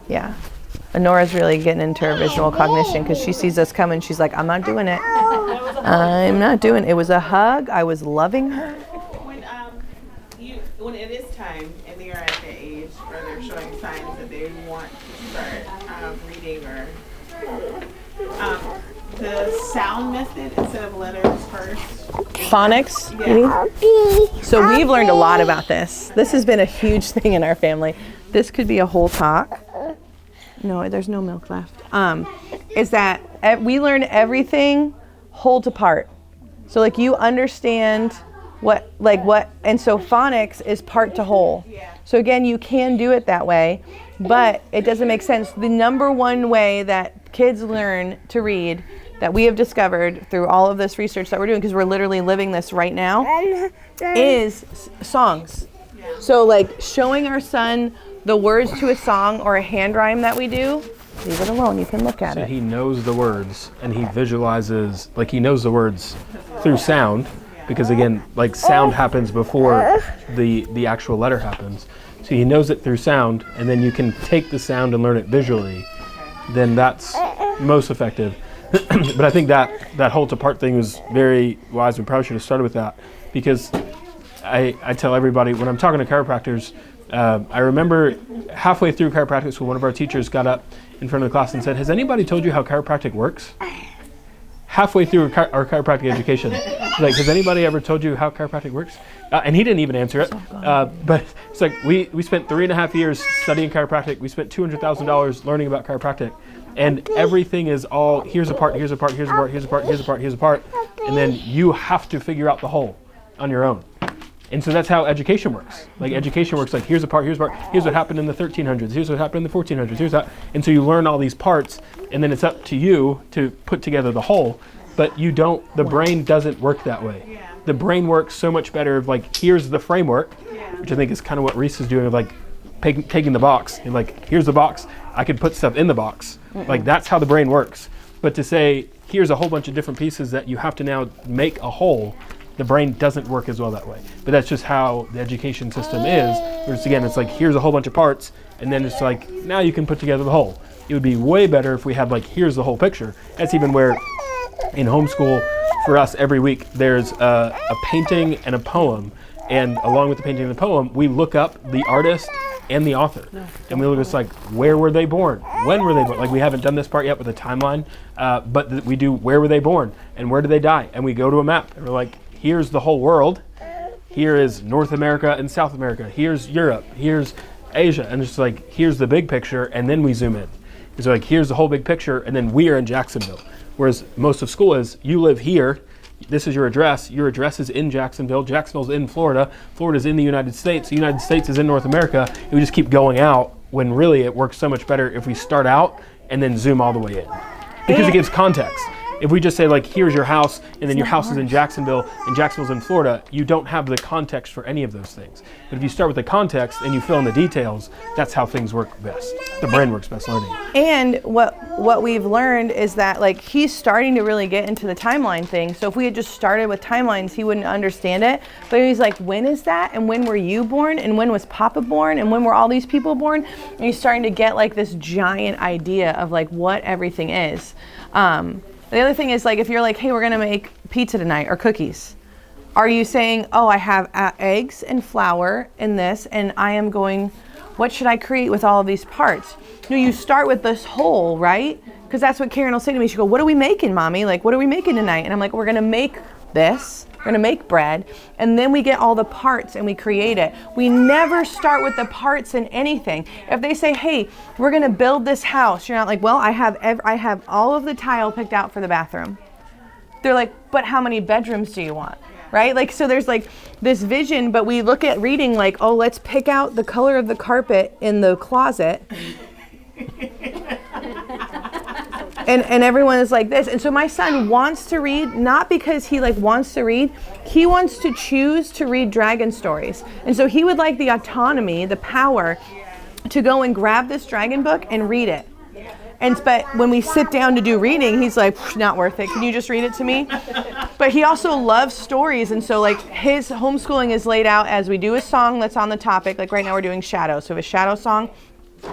Yeah. And Nora's really getting into her visual cognition because she sees us coming. She's like, I'm not doing it. I'm not doing it. It was a hug. I was loving her. When it is time and they are at the age where they're showing signs that they want to start reading or the sound method instead of letters first. Phonics? Yeah. So we've learned a lot about this. This has been a huge thing in our family. This could be a whole talk. No, there's no milk left. Is that we learn everything whole to part. So like you understand what, and so phonics is part to whole. So again, you can do it that way, but it doesn't make sense. The number one way that kids learn to read that we have discovered through all of this research that we're doing, because we're literally living this right now, is songs. So like showing our son the words to a song or a hand rhyme that we do, leave it alone, you can look at it. So he knows the words and he visualizes, like he knows the words through sound, because again, like sound happens before the actual letter happens. So he knows it through sound, and then you can take the sound and learn it visually. Then that's most effective. But I think that whole to part thing was very wise. We probably should have started with that, because I tell everybody when I'm talking to chiropractors, I remember halfway through chiropractic school, one of our teachers got up in front of the class and said, has anybody told you how chiropractic works? Halfway through our chiropractic education. Like, has anybody ever told you how chiropractic works? And he didn't even answer it. But it's like, we spent 3.5 years studying chiropractic. We spent $200,000 learning about chiropractic. And everything is all, here's a part, here's a part, here's a part, here's a part, here's a part, here's a part. And then you have to figure out the whole on your own. And so that's how education works. Like education works like, here's a part, here's a part, here's what happened in the 1300s, here's what happened in the 1400s, here's that. And so you learn all these parts, and then it's up to you to put together the whole. But you don't, the brain doesn't work that way. Yeah. The brain works so much better of like, here's the framework, which I think is kind of what Reese is doing, of like taking the box and like, here's the box, I could put stuff in the box. Like that's how the brain works. But to say, here's a whole bunch of different pieces that you have to now make a whole, the brain doesn't work as well that way. But that's just how the education system is. Whereas again, it's like, here's a whole bunch of parts, and then it's like, now you can put together the whole. It would be way better if we had like, here's the whole picture. That's even where in homeschool for us every week, there's a painting and a poem. And along with the painting and the poem, we look up the artist and the author. And we look at like, where were they born? When were they born? Like we haven't done this part yet with a timeline, but we do where were they born and where did they die? And we go to a map and we're like, here's the whole world. Here is North America and South America. Here's Europe. Here's Asia. And it's like, here's the big picture. And then we zoom in. It's like, here's the whole big picture. And then we are in Jacksonville. Whereas most of school is, you live here. This is your address. Your address is in Jacksonville. Jacksonville's in Florida. Florida's in the United States. The United States is in North America. And we just keep going out, when really it works so much better if we start out and then zoom all the way in. Because it gives context. If we just say like, here's your house, and then your house is in Jacksonville, and Jacksonville's in Florida, you don't have the context for any of those things. But if you start with the context and you fill in the details, that's how things work best. The brain works best learning. And what we've learned is that like he's starting to really get into the timeline thing. So if we had just started with timelines, he wouldn't understand it. But he's like, when is that? And when were you born? And when was Papa born? And when were all these people born? And he's starting to get like this giant idea of like what everything is. The other thing is like, if you're like, hey, we're gonna make pizza tonight or cookies. Are you saying, oh, I have eggs and flour in this, and I am going, what should I create with all of these parts? No, you start with this whole, right? Because that's what Karen will say to me. She'll go, what are we making, Mommy? Like, what are we making tonight? And I'm like, we're gonna make this. We're gonna make bread, and then we get all the parts and we create it. We never start with the parts in anything. If they say, hey, we're gonna build this house, you're not like, well, I have all of the tile picked out for the bathroom. They're like, but how many bedrooms do you want? Right? Like, so there's like this vision, but we look at reading like, oh, let's pick out the color of the carpet in the closet. and everyone is like this. And so my son wants to read, not because he like wants to read, he wants to choose to read dragon stories. And so he would like the autonomy, the power to go and grab this dragon book and read it. But when we sit down to do reading, he's like, not worth it. Can you just read it to me? But he also loves stories. And so like his homeschooling is laid out as we do a song that's on the topic. Like right now we're doing shadow. So a shadow song,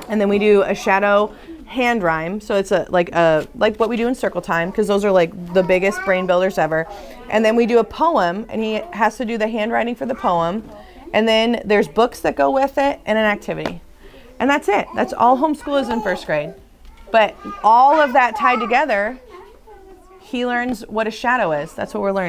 and then we do a shadow hand rhyme. So it's like what we do in circle time, because those are like the biggest brain builders ever. And then we do a poem, and he has to do the handwriting for the poem. And then there's books that go with it and an activity. And that's it. That's all homeschool is in first grade. But all of that tied together, he learns what a shadow is. That's what we're learning.